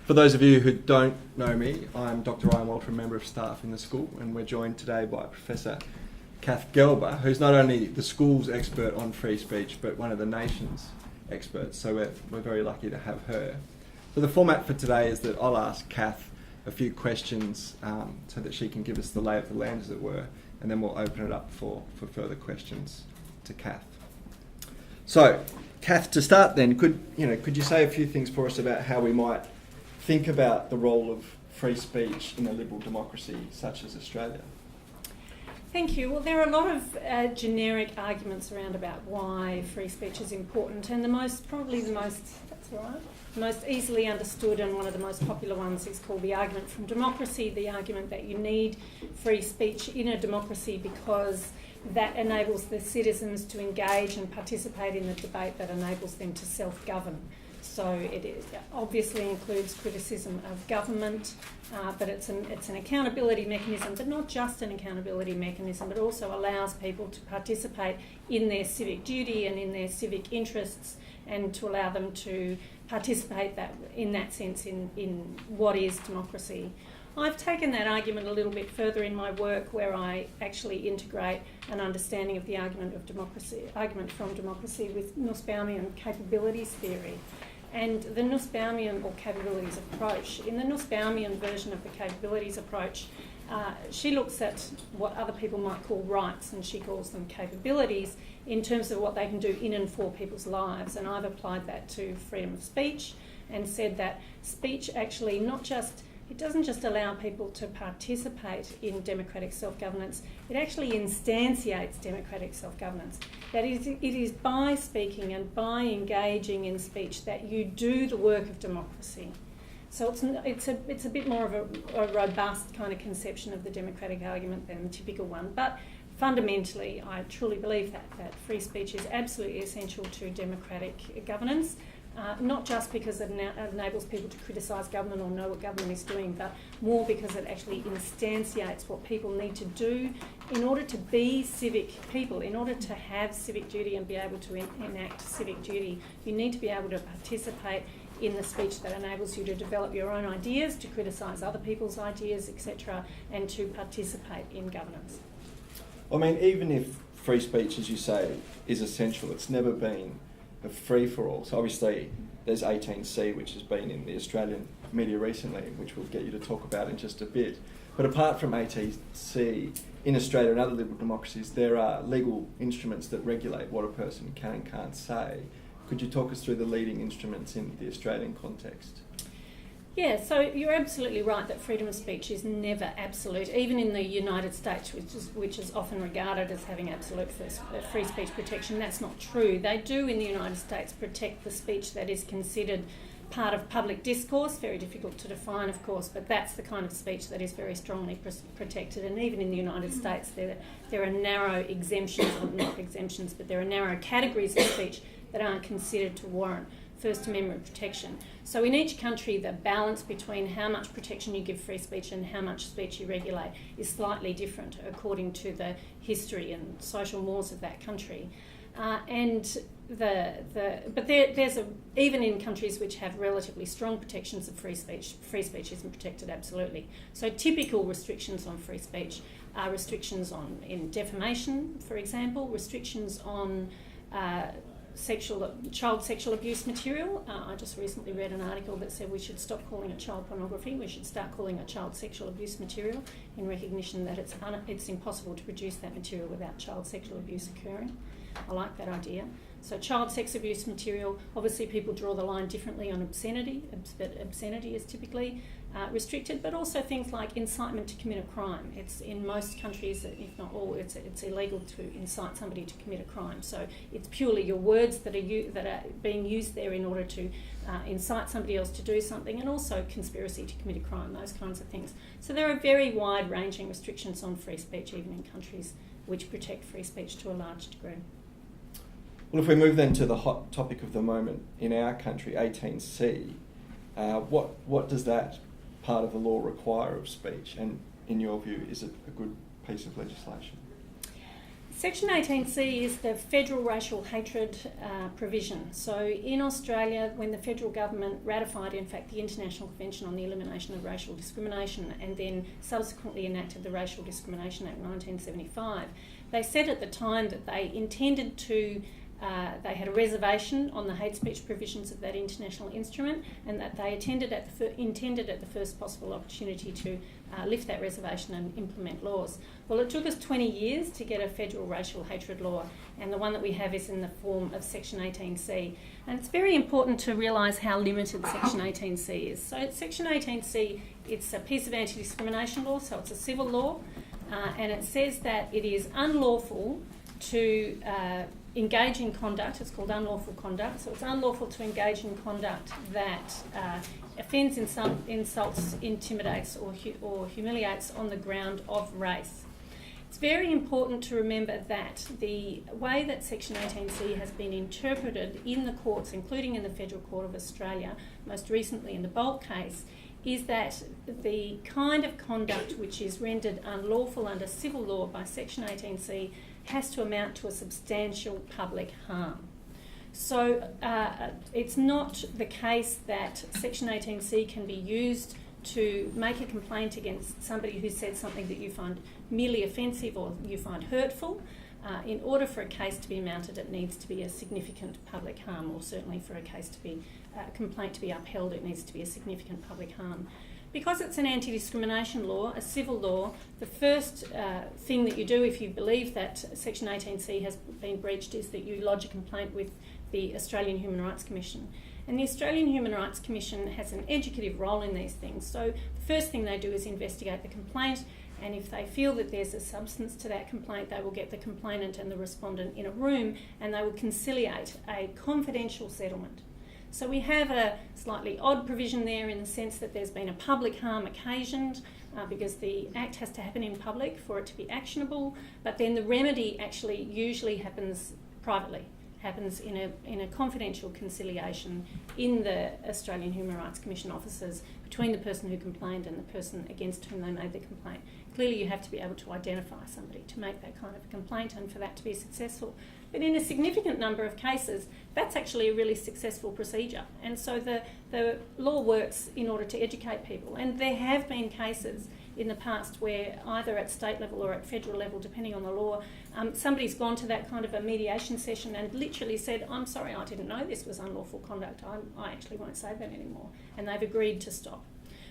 For those of you who don't know me, I'm Dr. Ryan Walter, a member of staff in the school, and we're joined today by Professor Kath Gelber, who's not only the school's expert on free speech, but one of the nation's experts, so we're very lucky to have her. So the format for today is that I'll ask Kath a few questions so that she can give us the lay of the land, as it were, and then we'll open it up for further questions to Kath. So, Kath, to start then, could you say a few things for us about how we might think about the role of free speech in a liberal democracy such as Australia? Thank you. Well, there are a lot of generic arguments around about why free speech is important, and the most easily understood and one of the most popular ones is called the argument from democracy, the argument that you need free speech in a democracy because that enables the citizens to engage and participate in the debate that enables them to self-govern. So it obviously includes criticism of government, but it's an accountability mechanism, but not just an accountability mechanism, but also allows people to participate in their civic duty and in their civic interests, and to allow them to participate in that sense in what is democracy. I've taken that argument a little bit further in my work, where I actually integrate an understanding of the argument from democracy with Nussbaumian capabilities theory. And the Nussbaumian, or capabilities approach, in the Nussbaumian version of the capabilities approach, she looks at what other people might call rights, and she calls them capabilities, in terms of what they can do in and for people's lives. And I've applied that to freedom of speech and said that speech actually it doesn't just allow people to participate in democratic self-governance, it actually instantiates democratic self-governance. That is, it is by speaking and by engaging in speech that you do the work of democracy. So it's a bit more of a robust kind of conception of the democratic argument than the typical one. But fundamentally, I truly believe that free speech is absolutely essential to democratic governance. Not just because it enables people to criticise government or know what government is doing, but more because it actually instantiates what people need to do in order to be civic people, in order to have civic duty and be able to enact civic duty. You need to be able to participate in the speech that enables you to develop your own ideas, to criticise other people's ideas, etc., and to participate in governance. I mean, even if free speech, as you say, is essential, it's never been a free-for-all. So obviously there's 18C, which has been in the Australian media recently, which we'll get you to talk about in just a bit. But apart from 18C, in Australia and other liberal democracies, there are legal instruments that regulate what a person can and can't say. Could you talk us through the leading instruments in the Australian context? Yeah, so you're absolutely right that freedom of speech is never absolute, even in the United States, which is often regarded as having absolute free speech protection. That's not true. They do in the United States protect the speech that is considered part of public discourse, very difficult to define, of course, but that's the kind of speech that is very strongly protected. And even in the United States, there are narrow exemptions, or not exemptions, but there are narrow categories of speech that aren't considered to warrant First Amendment protection. So in each country, the balance between how much protection you give free speech and how much speech you regulate is slightly different according to the history and social mores of that country. Even in countries which have relatively strong protections of free speech isn't protected absolutely. So typical restrictions on free speech are restrictions in defamation, for example, restrictions on child sexual abuse material. I just recently read an article that said we should stop calling it child pornography, we should start calling it child sexual abuse material, in recognition that it's impossible to produce that material without child sexual abuse occurring. I like that idea. So child sex abuse material, obviously people draw the line differently on obscenity, but obscenity is typically restricted, but also things like incitement to commit a crime. It's in most countries, if not all, it's illegal to incite somebody to commit a crime. So it's purely your words that are being used there in order to incite somebody else to do something, and also conspiracy to commit a crime, those kinds of things. So there are very wide-ranging restrictions on free speech, even in countries which protect free speech to a large degree. Well, if we move then to the hot topic of the moment in our country, 18C, what does that part of the law require of speech? And in your view, is it a good piece of legislation? Section 18C is the federal racial hatred provision. So in Australia, when the federal government ratified, in fact, the International Convention on the Elimination of Racial Discrimination and then subsequently enacted the Racial Discrimination Act 1975, they said at the time that they intended to they had a reservation on the hate speech provisions of that international instrument, and that they intended at the first possible opportunity to lift that reservation and implement laws. Well, it took us 20 years to get a federal racial hatred law, and the one that we have is in the form of Section 18C. And it's very important to realise how limited Section 18C is. So Section 18C, it's a piece of anti-discrimination law, so it's a civil law, and it says that it is unlawful to engage in conduct. It's called unlawful conduct. So it's unlawful to engage in conduct that offends, insults, intimidates or humiliates on the ground of race. It's very important to remember that the way that Section 18C has been interpreted in the courts, including in the Federal Court of Australia, most recently in the Bolt case, is that the kind of conduct which is rendered unlawful under civil law by Section 18C has to amount to a substantial public harm. So it's not the case that Section 18C can be used to make a complaint against somebody who said something that you find merely offensive or you find hurtful. In order for a case to be mounted, it needs to be a significant public harm, or certainly for a case to be a complaint to be upheld, it needs to be a significant public harm. Because it's an anti-discrimination law, a civil law, the first thing that you do if you believe that Section 18C has been breached is that you lodge a complaint with the Australian Human Rights Commission. And the Australian Human Rights Commission has an educative role in these things. So the first thing they do is investigate the complaint, and if they feel that there's a substance to that complaint, they will get the complainant and the respondent in a room and they will conciliate a confidential settlement. So we have a slightly odd provision there in the sense that there's been a public harm occasioned because the act has to happen in public for it to be actionable, but then the remedy actually usually happens privately, happens in a confidential conciliation in the Australian Human Rights Commission offices between the person who complained and the person against whom they made the complaint. Clearly you have to be able to identify somebody to make that kind of a complaint and for that to be successful. But in a significant number of cases, that's actually a really successful procedure. And so the law works in order to educate people. And there have been cases in the past where either at state level or at federal level, depending on the law, somebody's gone to that kind of a mediation session and literally said, I'm sorry, I didn't know this was unlawful conduct. I actually won't say that anymore. And they've agreed to stop.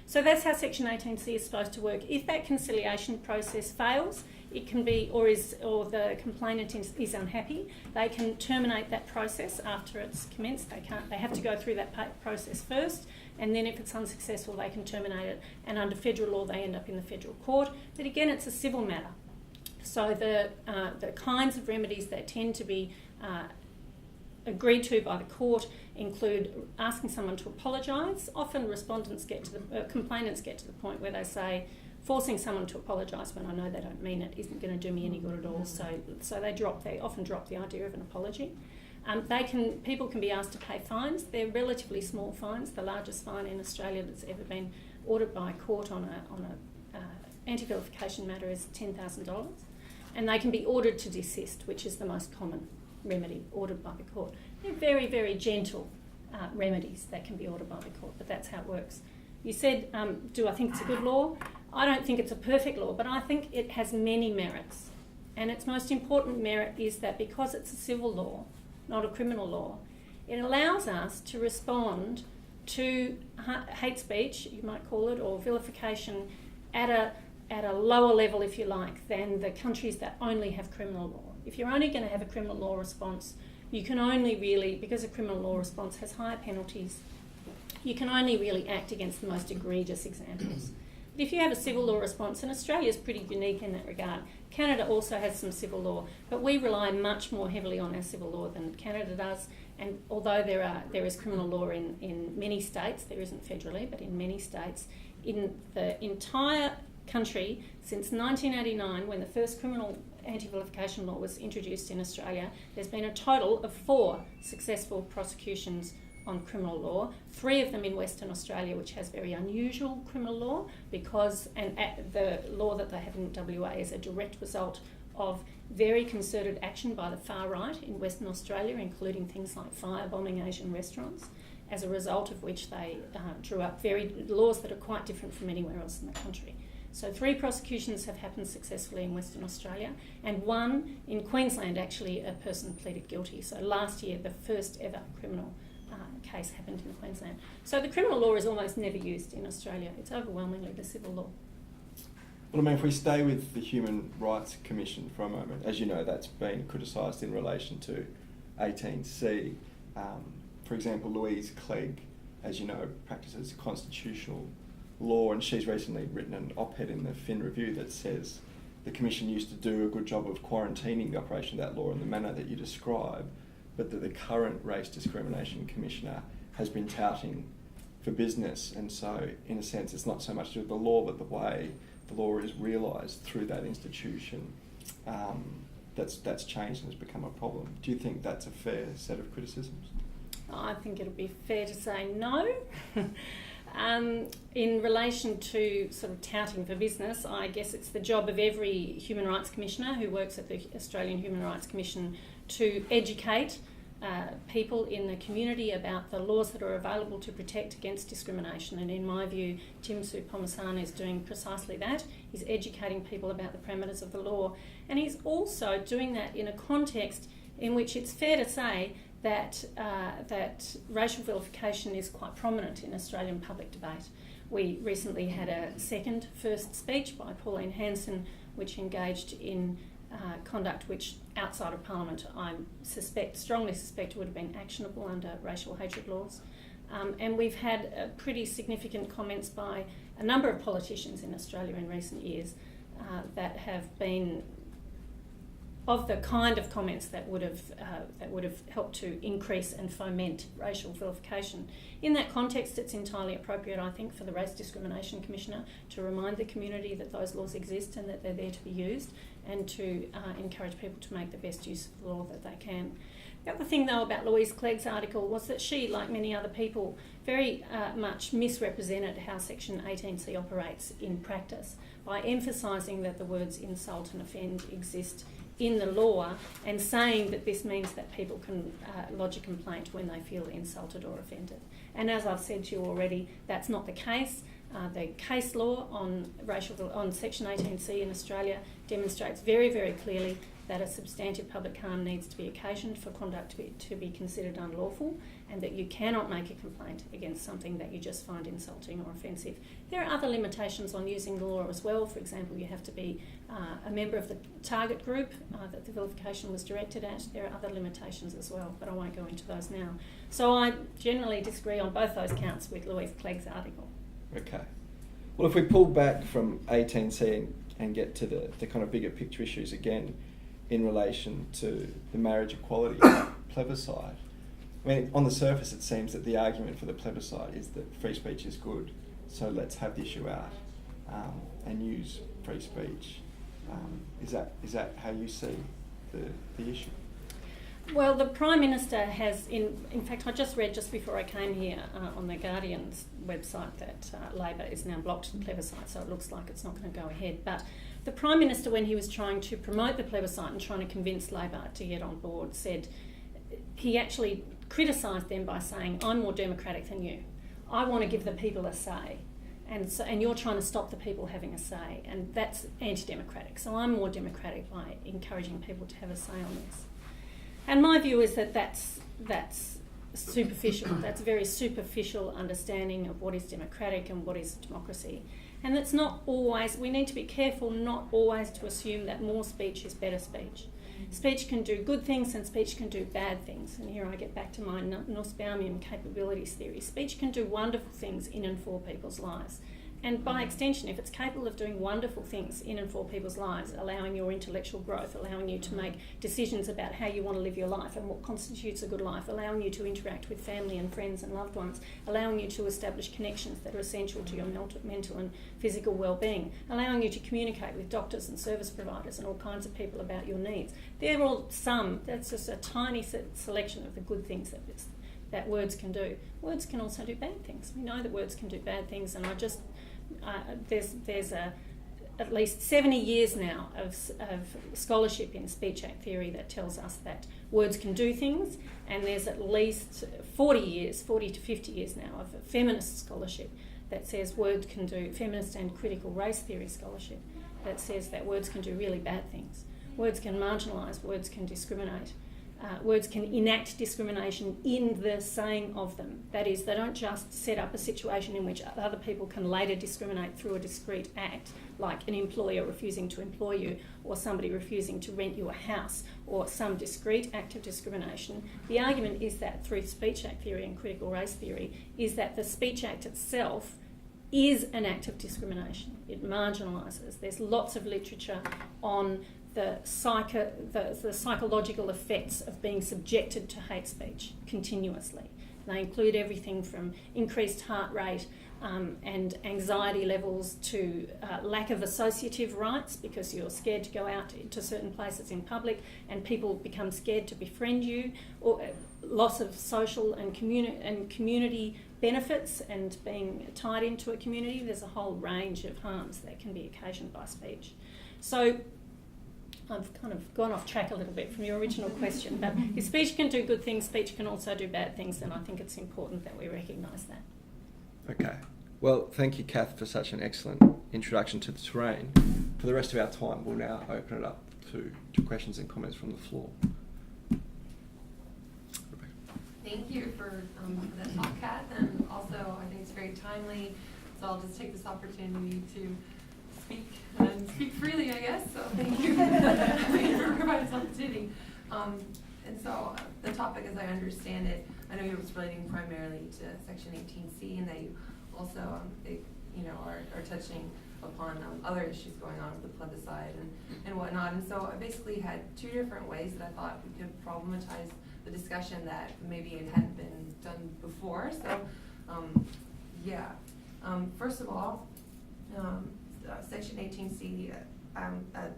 So that's how Section 18C is supposed to work. If that conciliation process fails, it can be, or the complainant is unhappy, they can terminate that process after it's commenced. They have to go through that process first, and then if it's unsuccessful, they can terminate it. And under federal law, they end up in the federal court. But again, it's a civil matter. So the kinds of remedies that tend to be agreed to by the court include asking someone to apologise. Often complainants get to the point where they say, forcing someone to apologise when I know they don't mean it isn't going to do me any good at all. So they often drop the idea of an apology. People can be asked to pay fines. They're relatively small fines. The largest fine in Australia that's ever been ordered by a court on a anti-vilification matter is $10,000, and they can be ordered to desist, which is the most common remedy ordered by the court. They're very, very gentle remedies that can be ordered by the court, but that's how it works. You said, do I think it's a good law? I don't think it's a perfect law, but I think it has many merits. And its most important merit is that because it's a civil law, not a criminal law, it allows us to respond to hate speech, you might call it, or vilification at a lower level, if you like, than the countries that only have criminal law. If you're only going to have a criminal law response, you can only really, because a criminal law response has higher penalties, you can only really act against the most egregious examples. But if you have a civil law response, and Australia is pretty unique in that regard, Canada also has some civil law, but we rely much more heavily on our civil law than Canada does. And although there is criminal law in many states, there isn't federally, but in many states, in the entire country since 1989, when the first criminal anti-vilification law was introduced in Australia, there's been a total of 4 successful prosecutions on criminal law, 3 of them in Western Australia, which has very unusual criminal law because the law that they have in WA is a direct result of very concerted action by the far right in Western Australia, including things like firebombing Asian restaurants, as a result of which they drew up laws that are quite different from anywhere else in the country. So 3 prosecutions have happened successfully in Western Australia, and 1 in Queensland, actually, a person pleaded guilty. So last year, the first ever criminal case happened in Queensland. So the criminal law is almost never used in Australia. It's overwhelmingly the civil law. Well, I mean, if we stay with the Human Rights Commission for a moment, as you know, that's been criticised in relation to 18C. For example, Louise Clegg, as you know, practices constitutional law, and she's recently written an op-ed in the Fin Review that says the Commission used to do a good job of quarantining the operation of that law in the manner that you describe, but that the current Race Discrimination Commissioner has been touting for business, and so in a sense it's not so much to do with the law but the way the law is realised through that institution that's changed and has become a problem. Do you think that's a fair set of criticisms? I think it'll be fair to say no. In relation to sort of touting for business, I guess it's the job of every Human Rights Commissioner who works at the Australian Human Rights Commission to educate people in the community about the laws that are available to protect against discrimination. And in my view, Tim Soutphommasane is doing precisely that. He's educating people about the parameters of the law. And he's also doing that in a context in which it's fair to say that racial vilification is quite prominent in Australian public debate. We recently had a first speech by Pauline Hanson, which engaged in conduct which, outside of Parliament, I strongly suspect would have been actionable under racial hatred laws. And we've had pretty significant comments by a number of politicians in Australia in recent years that have been of the kind of comments that would have helped to increase and foment racial vilification. In that context, it's entirely appropriate, I think, for the Race Discrimination Commissioner to remind the community that those laws exist and that they're there to be used, and to encourage people to make the best use of the law that they can. The other thing, though, about Louise Clegg's article was that she, like many other people, very much misrepresented how Section 18C operates in practice by emphasising that the words insult and offend exist in the law, and saying that this means that people can lodge a complaint when they feel insulted or offended. And as I've said to you already, that's not the case. The case law on Section 18C in Australia demonstrates very, very clearly that a substantive public harm needs to be occasioned for conduct to be considered unlawful, and that you cannot make a complaint against something that you just find insulting or offensive. There are other limitations on using the law as well. For example, you have to be a member of the target group that the vilification was directed at. There are other limitations as well, but I won't go into those now. So I generally disagree on both those counts with Louise Clegg's article. Okay. Well, if we pull back from 18C and get to the kind of bigger picture issues again in relation to the marriage equality plebiscite, I mean, on the surface it seems that the argument for the plebiscite is that free speech is good, so let's have the issue out and use free speech. Is that how you see the issue? Well, the Prime Minister has, in fact, I just read just before I came here on the Guardian's website that Labor is now blocked the plebiscite, so it looks like it's not going to go ahead. But the Prime Minister, when he was trying to promote the plebiscite and trying to convince Labor to get on board, said he actually criticised them by saying, "I'm more democratic than you. I want to give the people a say. And you're trying to stop the people having a say, and that's anti-democratic. So I'm more democratic by encouraging people to have a say on this." And my view is that that's superficial. That's a very superficial understanding of what is democratic and what is democracy. And that's not always, we need to be careful not always to assume that more speech is better speech. Speech can do good things and speech can do bad things. And here I get back to my Nussbaumian capabilities theory. Speech can do wonderful things in and for people's lives. And by extension, if it's capable of doing wonderful things in and for people's lives, allowing your intellectual growth, allowing you to make decisions about how you want to live your life and what constitutes a good life, allowing you to interact with family and friends and loved ones, allowing you to establish connections that are essential to your mental and physical well-being, allowing you to communicate with doctors and service providers and all kinds of people about your needs. They're all that's just a tiny selection of the good things that words can do. Words can also do bad things. We know that words can do bad things, and there's at least 70 years now of scholarship in Speech Act theory that tells us that words can do things, and there's at least 40 to 50 years now of feminist scholarship that says words can do, feminist and critical race theory scholarship, that says that words can do really bad things. Words can marginalise, words can discriminate. Words can enact discrimination in the saying of them. That is, they don't just set up a situation in which other people can later discriminate through a discrete act, like an employer refusing to employ you, or somebody refusing to rent you a house, or some discrete act of discrimination. The argument is that through Speech Act theory and critical race theory is that the Speech Act itself is an act of discrimination. It marginalises. There's lots of literature on the psychological effects of being subjected to hate speech continuously. They include everything from increased heart rate and anxiety levels to lack of associative rights, because you're scared to go out to certain places in public and people become scared to befriend you, or loss of social and community benefits and being tied into a community. There's a whole range of harms that can be occasioned by speech. So I've kind of gone off track a little bit from your original question, but if speech can do good things, speech can also do bad things, and I think it's important that we recognise that. Okay. Well, thank you, Kath, for such an excellent introduction to the terrain. For the rest of our time, we'll now open it up to questions and comments from the floor. Thank you for that talk, Kath, and also I think it's very timely, so I'll just take this opportunity to speak freely, I guess, so thank you. Thank you for providing this opportunity. And so the topic, as I understand it, I know you were relating primarily to Section 18C, and that you also are touching upon other issues going on with the plebiscite and whatnot. And so I basically had two different ways that I thought we could problematize the discussion that maybe it hadn't been done before. So, first of all, Section 18C,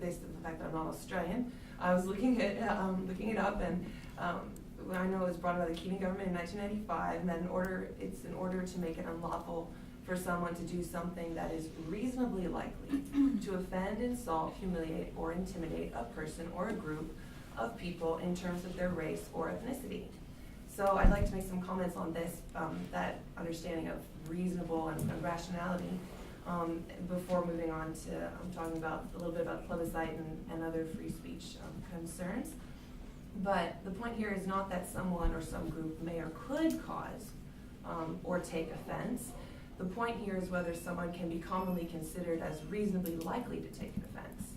based on the fact that I'm not Australian, I was looking it up, and I know it was brought by the Keating government in 1995, and that it's in order to make it unlawful for someone to do something that is reasonably likely to offend, insult, humiliate, or intimidate a person or a group of people in terms of their race or ethnicity. So I'd like to make some comments on this, that understanding of reasonable and rationality, before moving on to talking about a little bit about plebiscite and other free speech concerns. But the point here is not that someone or some group may or could cause or take offense. The point here is whether someone can be commonly considered as reasonably likely to take an offense.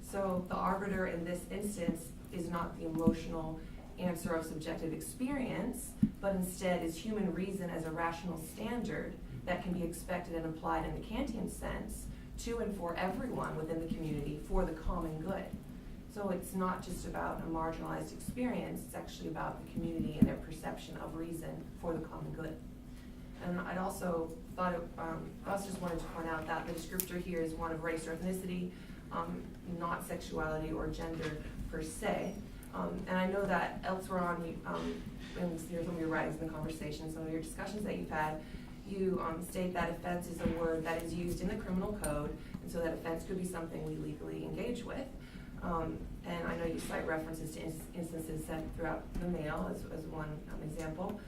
So the arbiter in this instance is not the emotional answer of subjective experience, but instead is human reason as a rational standard that can be expected and applied in the Kantian sense to and for everyone within the community for the common good. So it's not just about a marginalized experience, it's actually about the community and their perception of reason for the common good. And I also just wanted to point out that the descriptor here is one of race or ethnicity, not sexuality or gender per se. And I know that elsewhere on, in some of your writings in the conversation, some of your discussions that you've had, you state that offense is a word that is used in the criminal code, and so that offense could be something we legally engage with. And I know you cite references to instances sent throughout the mail as one example.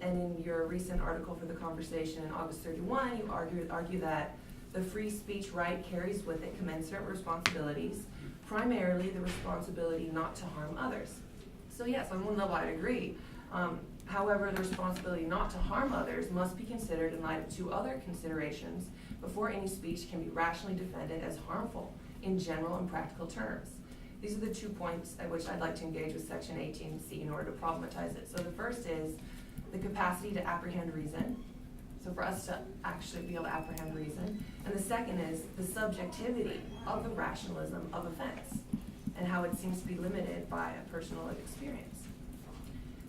And in your recent article for the conversation in August 31, you argue that the free speech right carries with it commensurate responsibilities, primarily the responsibility not to harm others. So yes, on one level I'd agree. However, the responsibility not to harm others must be considered in light of two other considerations before any speech can be rationally defended as harmful in general and practical terms. These are the 2 points at which I'd like to engage with Section 18C in order to problematize it. So the first is the capacity to apprehend reason. So for us to actually be able to apprehend reason. And the second is the subjectivity of the rationalism of offense and how it seems to be limited by a personal experience.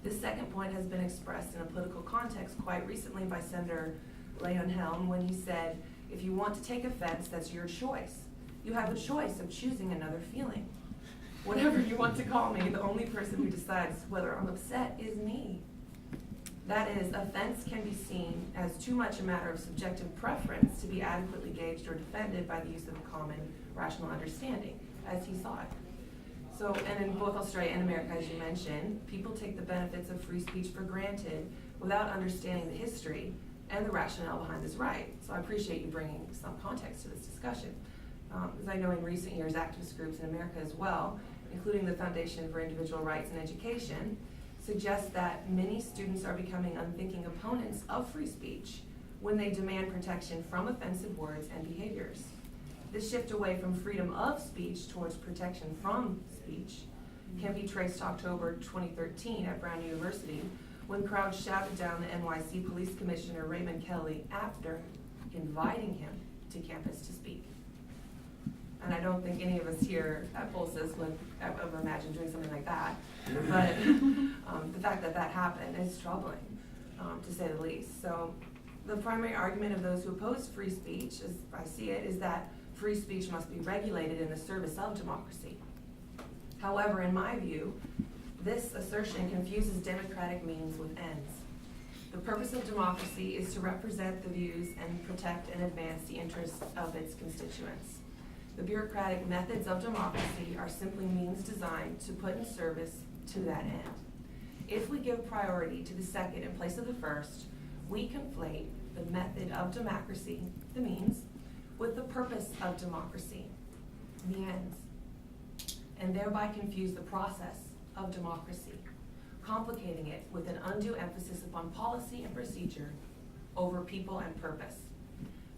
This second point has been expressed in a political context quite recently by Senator Leon Helm when he said, if you want to take offense, that's your choice. You have a choice of choosing another feeling. Whatever you want to call me, the only person who decides whether I'm upset is me. That is, offense can be seen as too much a matter of subjective preference to be adequately gauged or defended by the use of a common rational understanding, as he saw it. So, and in both Australia and America, as you mentioned, people take the benefits of free speech for granted without understanding the history and the rationale behind this right. So I appreciate you bringing some context to this discussion. As I know in recent years, activist groups in America as well, including the Foundation for Individual Rights in Education, suggest that many students are becoming unthinking opponents of free speech when they demand protection from offensive words and behaviors. This shift away from freedom of speech towards protection from speech can be traced to October 2013 at Brown University, when crowds shouted down the NYC Police Commissioner Raymond Kelly after inviting him to campus to speak. And I don't think any of us here at Pulses would ever imagine doing something like that. But the fact that that happened is troubling, to say the least. So the primary argument of those who oppose free speech, as I see it, is that free speech must be regulated in the service of democracy. However, in my view, this assertion confuses democratic means with ends. The purpose of democracy is to represent the views and protect and advance the interests of its constituents. The bureaucratic methods of democracy are simply means designed to put in service to that end. If we give priority to the second in place of the first, we conflate the method of democracy, the means, with the purpose of democracy, the ends, and thereby confuse the process of democracy, complicating it with an undue emphasis upon policy and procedure over people and purpose.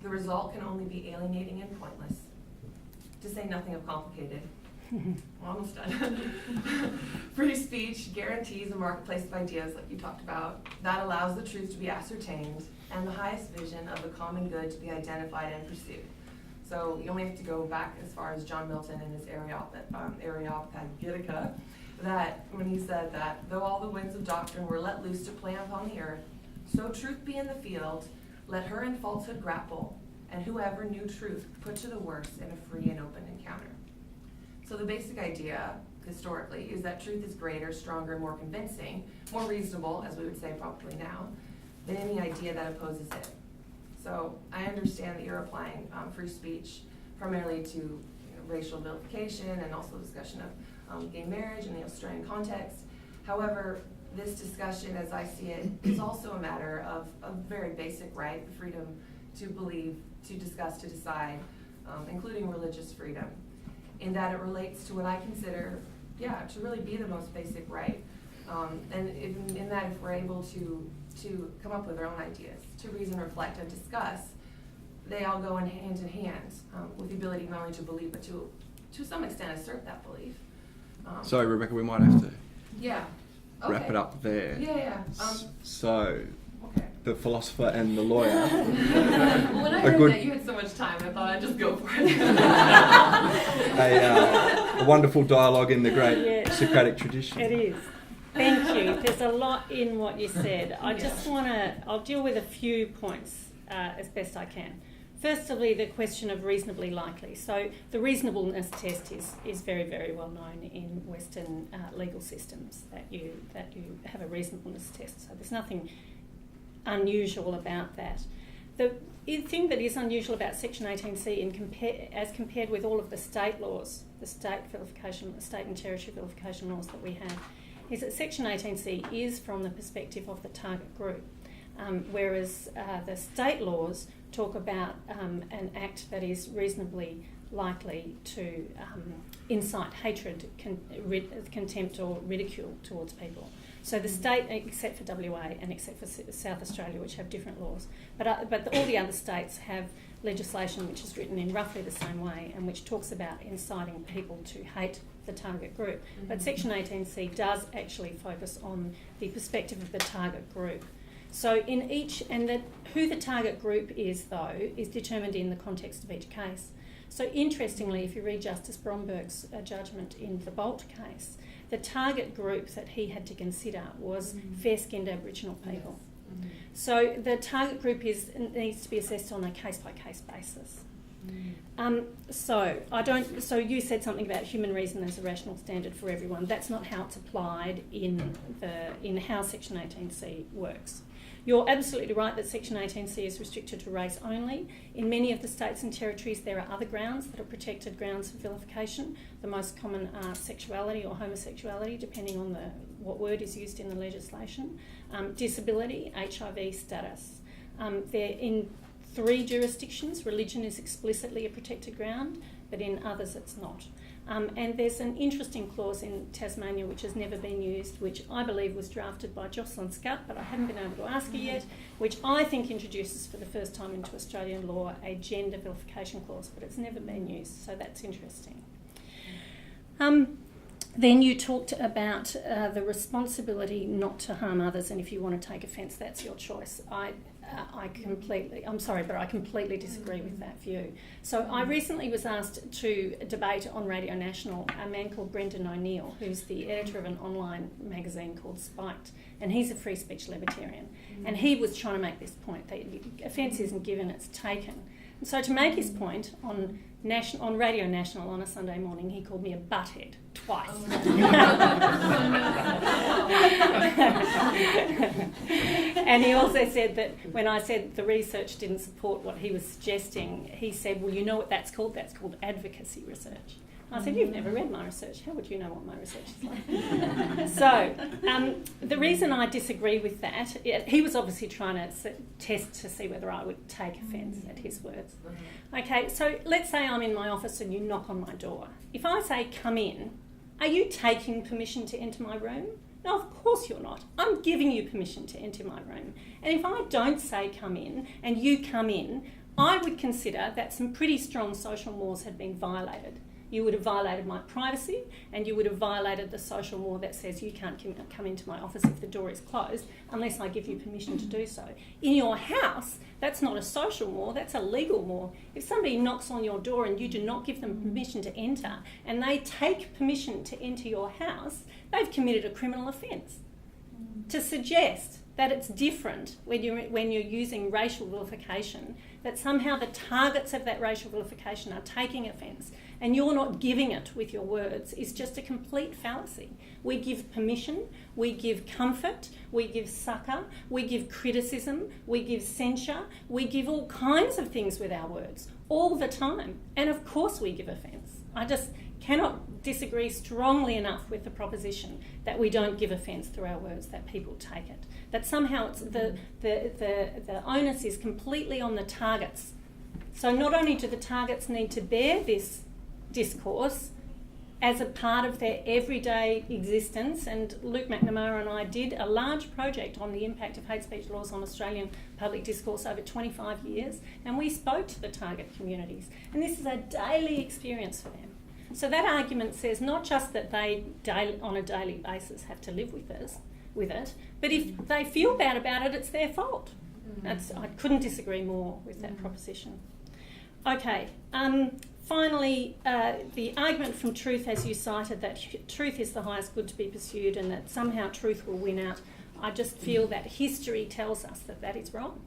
The result can only be alienating and pointless, to say nothing of complicated. We're almost done. Free speech guarantees a marketplace of ideas, like you talked about, that allows the truth to be ascertained and the highest vision of the common good to be identified and pursued. So you only have to go back as far as John Milton and his Areopagitica, that when he said that, though all the winds of doctrine were let loose to play upon the earth, so truth be in the field, let her and falsehood grapple, and whoever knew truth put to the worse in a free and open encounter. So the basic idea, historically, is that truth is greater, stronger, more convincing, more reasonable, as we would say probably now, than any idea that opposes it. So I understand that you're applying free speech primarily to racial vilification and also discussion of gay marriage in the Australian context. However, this discussion, as I see it, is also a matter of a very basic right, the freedom to believe, to discuss, to decide, including religious freedom, in that it relates to what I consider, to really be the most basic right. And in that, if we're able to come up with our own ideas, to reason, reflect, and discuss, they all go in hand with the ability not only to believe, but to some extent assert that belief. So, Rebecca, we might have to Okay. wrap it up there. So, Okay. the philosopher and the lawyer. Well, when I heard that you had so much time, I thought I'd just go for it. A wonderful dialogue in the great Socratic tradition. It is. Thank you. There's a lot in what you said. I'll deal with a few points as best I can. Firstly, the question of reasonably likely. So the reasonableness test is very, very well known in Western legal systems, that you have a reasonableness test. So there's nothing unusual about that. The thing that is unusual about Section 18C as compared with all of the state laws, the state and territory vilification laws that we have, is that Section 18C is from the perspective of the target group, whereas the state laws talk about an act that is reasonably likely to incite hatred, contempt or ridicule towards people. So the state, except for WA and except for South Australia, which have different laws, but all the other states have legislation which is written in roughly the same way and which talks about inciting people to hate the target group. But Section 18C does actually focus on the perspective of the target group. So in each, and who the target group is, though, is determined in the context of each case. So interestingly, if you read Justice Bromberg's judgment in the Bolt case, the target group that he had to consider was fair-skinned Aboriginal people. Yes. So the target group needs to be assessed on a case-by-case basis. So you said something about human reason as a rational standard for everyone. That's not how it's applied in how Section 18C works. You're absolutely right that Section 18C is restricted to race only. In many of the states and territories, there are other grounds that are protected grounds for vilification. The most common are sexuality or homosexuality, depending on what word is used in the legislation. Disability, HIV status. They're in 3 jurisdictions. Religion is explicitly a protected ground, but in others it's not. And there's an interesting clause in Tasmania which has never been used, which I believe was drafted by Jocelyn Scutt, but I haven't been able to ask her yet, which I think introduces for the first time into Australian law a gender vilification clause, but it's never been used, so that's interesting. Then you talked about the responsibility not to harm others, and if you want to take offence, that's your choice. I completely disagree with that view. So I recently was asked to debate on Radio National a man called Brendan O'Neill, who's the editor of an online magazine called Spiked, and he's a free speech libertarian. And he was trying to make this point, that offence isn't given, it's taken. And so to make his point on Radio National on a Sunday morning, he called me a butthead twice. And he also said that when I said the research didn't support what he was suggesting, he said, well, you know what that's called? That's called advocacy research. I said, you've never read my research. How would you know what my research is like? So the reason I disagree with that, he was obviously trying to test to see whether I would take offence at his words. Okay, so let's say I'm in my office and you knock on my door. If I say, come in, are you taking permission to enter my room? No, of course you're not. I'm giving you permission to enter my room. And if I don't say come in and you come in, I would consider that some pretty strong social mores had been violated. You would have violated my privacy, and you would have violated the social law that says you can't come into my office if the door is closed unless I give you permission to do so. In your house, that's not a social law, that's a legal law. If somebody knocks on your door and you do not give them permission to enter, and they take permission to enter your house, they've committed a criminal offence. To suggest that it's different when you're using racial vilification, that somehow the targets of that racial vilification are taking offence and you're not giving it with your words is just a complete fallacy. We give permission, we give comfort, we give succour, we give criticism, we give censure, we give all kinds of things with our words all the time. And of course we give offence. I just cannot disagree strongly enough with the proposition that we don't give offence through our words, that people take it. That somehow it's the onus is completely on the targets. So not only do the targets need to bear this discourse as a part of their everyday existence, and Luke McNamara and I did a large project on the impact of hate speech laws on Australian public discourse over 25 years, and we spoke to the target communities, and this is a daily experience for them. So that argument says not just that they on a daily basis have to live with it, but if they feel bad about it, it's their fault. I couldn't disagree more with that proposition. Okay, finally, the argument from truth, as you cited, that truth is the highest good to be pursued and that somehow truth will win out, I just feel that history tells us that that is wrong.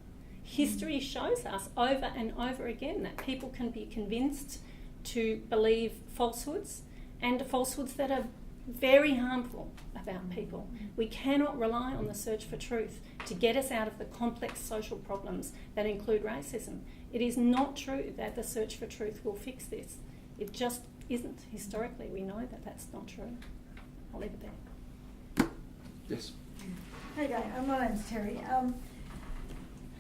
History shows us over and over again that people can be convinced to believe falsehoods, and falsehoods that are very harmful about people. We cannot rely on the search for truth to get us out of the complex social problems that include racism. It is not true that the search for truth will fix this. It just isn't. Historically, we know that that's not true. I'll leave it there. Yes. Okay, my name's Terry. A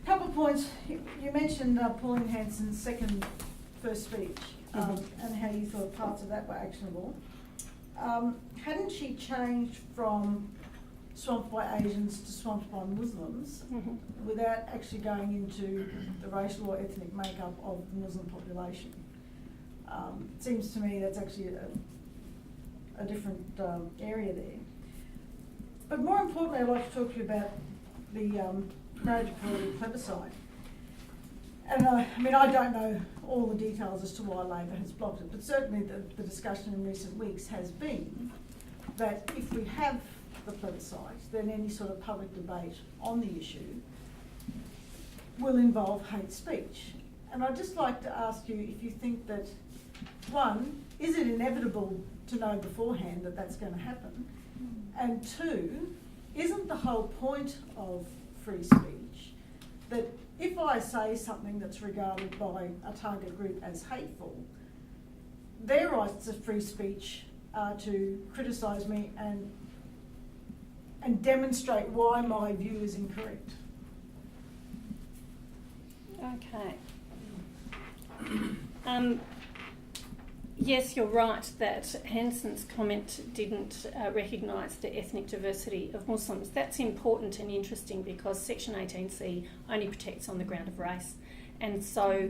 couple of points. You mentioned Pauline Hanson's first speech and how you thought parts of that were actionable. Hadn't she changed from swamped by Asians to swamped by Muslims without actually going into the racial or ethnic makeup of the Muslim population? It seems to me that's actually a different area there. But more importantly, I'd like to talk to you about the marriage equality plebiscite. And I don't know all the details as to why Labor has blocked it, but certainly the discussion in recent weeks has been that if we have the plebiscite, then any sort of public debate on the issue will involve hate speech. And I'd just like to ask you if you think that, one, is it inevitable to know beforehand that that's going to happen? And two, isn't the whole point of free speech that if I say something that's regarded by a target group as hateful, their rights of free speech are to criticise me and demonstrate why my view is incorrect? Okay. Yes, you're right that Hanson's comment didn't recognise the ethnic diversity of Muslims. That's important and interesting because Section 18C only protects on the ground of race. And so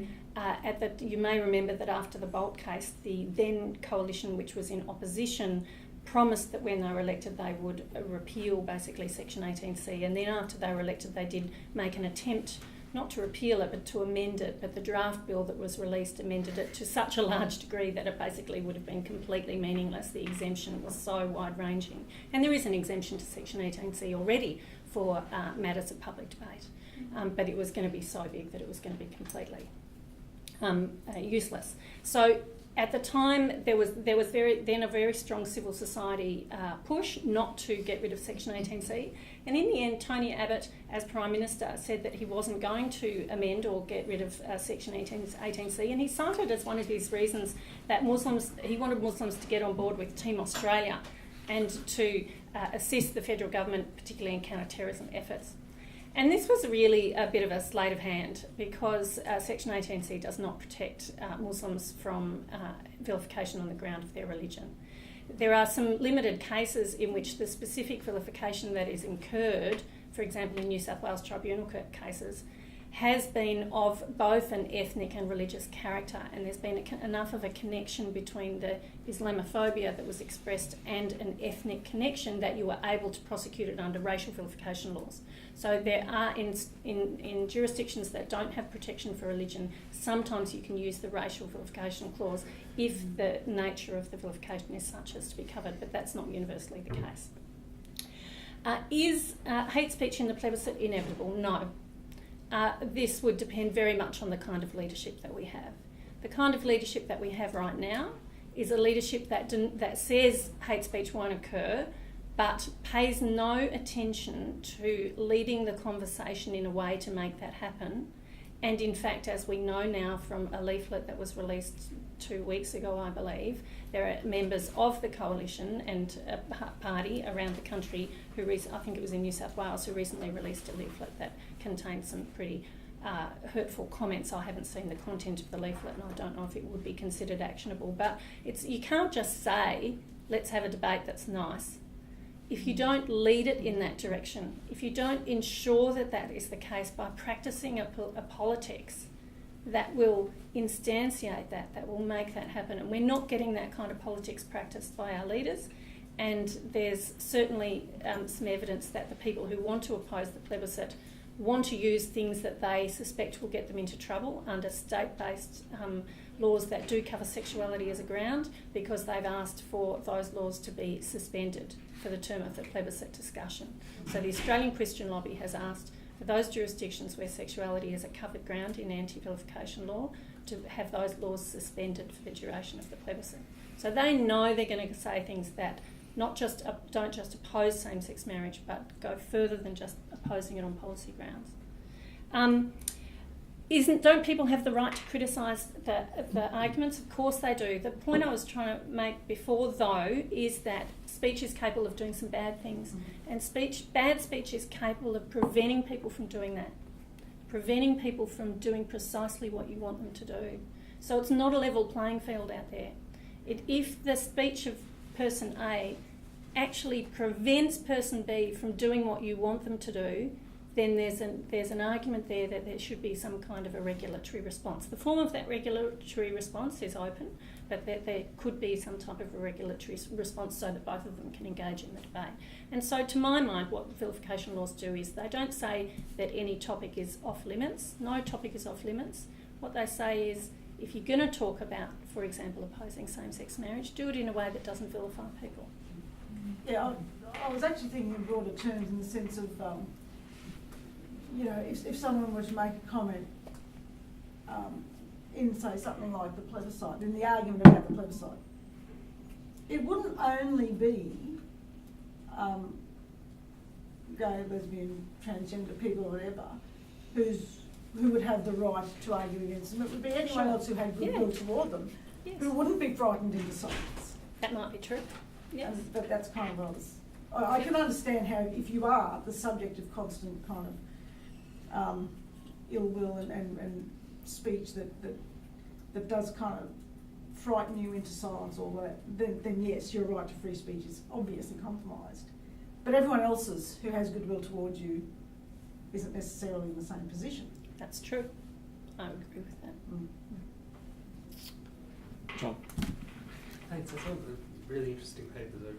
you may remember that after the Bolt case, the then coalition, which was in opposition, promised that when they were elected they would repeal basically Section 18C. And then after they were elected they did make an attempt not to repeal it, but to amend it. But the draft bill that was released amended it to such a large degree that it basically would have been completely meaningless. The exemption was so wide-ranging. And there is an exemption to Section 18C already for matters of public debate. But it was going to be so big that it was going to be completely useless. So at the time, there was a very strong civil society push not to get rid of Section 18C. And in the end, Tony Abbott, as Prime Minister, said that he wasn't going to amend or get rid of Section 18C. And he cited as one of his reasons that he wanted Muslims to get on board with Team Australia and to assist the federal government, particularly in counter-terrorism efforts. And this was really a bit of a sleight of hand because Section 18C does not protect Muslims from vilification on the ground of their religion. There are some limited cases in which the specific vilification that is incurred, for example in New South Wales tribunal cases, has been of both an ethnic and religious character, and there's been enough of a connection between the Islamophobia that was expressed and an ethnic connection that you were able to prosecute it under racial vilification laws. So there are, in jurisdictions that don't have protection for religion, sometimes you can use the racial vilification clause if the nature of the vilification is such as to be covered, but that's not universally the case. Is hate speech in the plebiscite inevitable? No. This would depend very much on the kind of leadership that we have. The kind of leadership that we have right now is a leadership that says hate speech won't occur, but pays no attention to leading the conversation in a way to make that happen. And in fact, as we know now from a leaflet that was released 2 weeks ago, I believe, there are members of the coalition and a party around the country who, I think it was in New South Wales, who recently released a leaflet that contained some pretty hurtful comments. I haven't seen the content of the leaflet and I don't know if it would be considered actionable. But you can't just say, let's have a debate that's nice. If you don't lead it in that direction, if you don't ensure that that is the case by practising a politics that will instantiate that will make that happen. And we're not getting that kind of politics practised by our leaders. And there's certainly some evidence that the people who want to oppose the plebiscite want to use things that they suspect will get them into trouble under state-based laws that do cover sexuality as a ground, because they've asked for those laws to be suspended for the term of the plebiscite discussion. So the Australian Christian Lobby has asked for those jurisdictions where sexuality is a covered ground in anti-vilification law to have those laws suspended for the duration of the plebiscite. So they know they're going to say things that don't just oppose same-sex marriage, but go further than just opposing it on policy grounds. Don't people have the right to criticise the arguments? Of course they do. The point I was trying to make before, though, is that speech is capable of doing some bad things. And bad speech is capable of preventing people from doing that, preventing people from doing precisely what you want them to do. So it's not a level playing field out there. If the speech of person A actually prevents person B from doing what you want them to do, then there's an argument there that there should be some kind of a regulatory response. The form of that regulatory response is open, but there could be some type of a regulatory response so that both of them can engage in the debate. And so to my mind, what vilification laws do is they don't say that any topic is off limits. No topic is off limits. What they say is, if you're going to talk about, for example, opposing same-sex marriage, do it in a way that doesn't vilify people. Yeah, I was actually thinking in broader terms in the sense of, if someone were to make a comment in say something like the plebiscite, in the argument about the plebiscite, it wouldn't only be gay, lesbian, transgender people or whatever who would have the right to argue against them. It would be anyone else who had goodwill toward them, who wouldn't be frightened into silence. That might be true. Yes. But that's kind of what I can understand how, if you are the subject of constant kind of ill will and speech that does kind of frighten you into silence or that, then yes, your right to free speech is obviously compromised. But everyone else's who has goodwill towards you isn't necessarily in the same position. That's true. I would agree with that. John. Thanks. I saw the really interesting paper I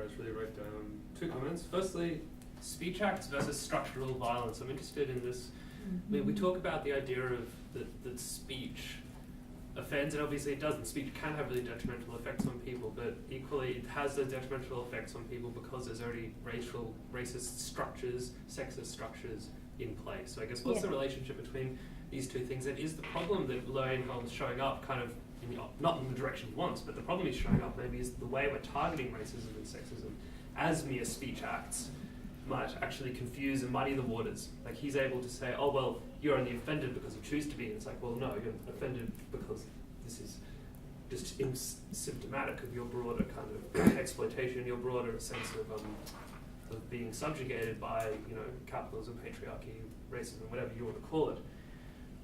just really wrote down. 2 comments. Firstly, speech acts versus structural violence. I'm interested in this. We talk about the idea of that speech offends, and obviously it doesn't. Speech can have really detrimental effects on people, but equally it has those detrimental effects on people because there's already racist structures, sexist structures in place. So I guess what's the relationship between these two things? And is the problem that low-income is showing up kind of not in the direction he wants, but the problem he's showing up maybe is the way we're targeting racism and sexism as mere speech acts might actually confuse and muddy the waters. Like he's able to say, oh well, you're only offended because you choose to be. And it's like, well no, you're offended because this is just symptomatic of your broader kind of exploitation, your broader sense of being subjugated by, capitalism, patriarchy, racism, whatever you want to call it.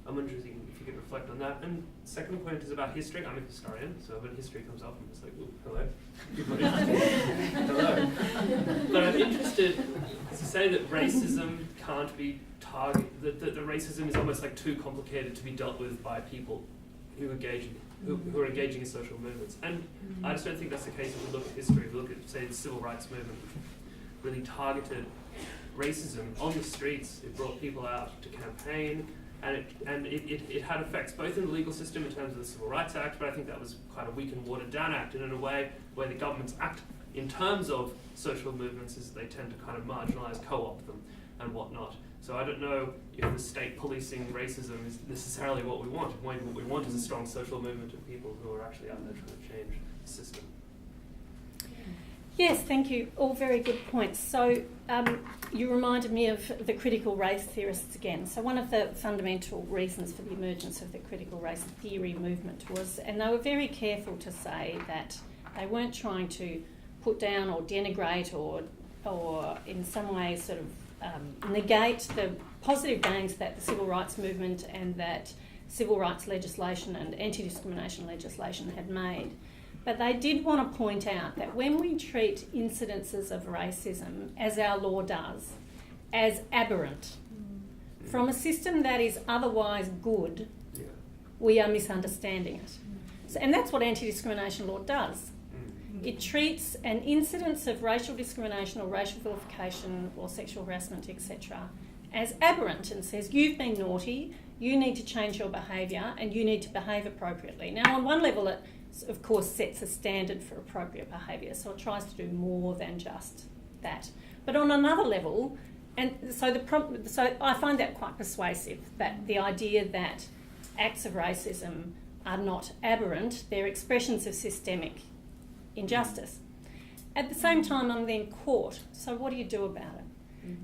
I'm interested if you could reflect on that. And second point is about history. I'm a historian, so when history comes up, I'm just like, ooh, hello. Hello. But I'm interested to say that racism can't be targeted, that the racism is almost like too complicated to be dealt with by people who are engaging in social movements. And I just don't think that's the case if we look at history. If we look at, say, the civil rights movement, which really targeted racism on the streets. It brought people out to campaign. And it had effects both in the legal system in terms of the Civil Rights Act, but I think that was quite a weak and watered down act, and in a way where the governments act in terms of social movements is they tend to kind of marginalise, co-opt them and whatnot. So I don't know if the state policing racism is necessarily what we want. What we want is a strong social movement of people who are actually out there trying to change the system. Yes, thank you. All very good points. So you reminded me of the critical race theorists again. So one of the fundamental reasons for the emergence of the critical race theory movement was, and they were very careful to say that they weren't trying to put down or denigrate or in some way sort of negate the positive gains that the civil rights movement and that civil rights legislation and anti-discrimination legislation had made. But they did want to point out that when we treat incidences of racism, as our law does, as aberrant, from a system that is otherwise good, we are misunderstanding it. So, and that's what anti-discrimination law does. It treats an incidence of racial discrimination or racial vilification or sexual harassment, etc., as aberrant and says, you've been naughty, you need to change your behaviour and you need to behave appropriately. Now, on one level, it of course sets a standard for appropriate behaviour, so it tries to do more than just that. But on another level, and so so I find that quite persuasive, that the idea that acts of racism are not aberrant, they're expressions of systemic injustice. At the same time, I'm then caught, so what do you do about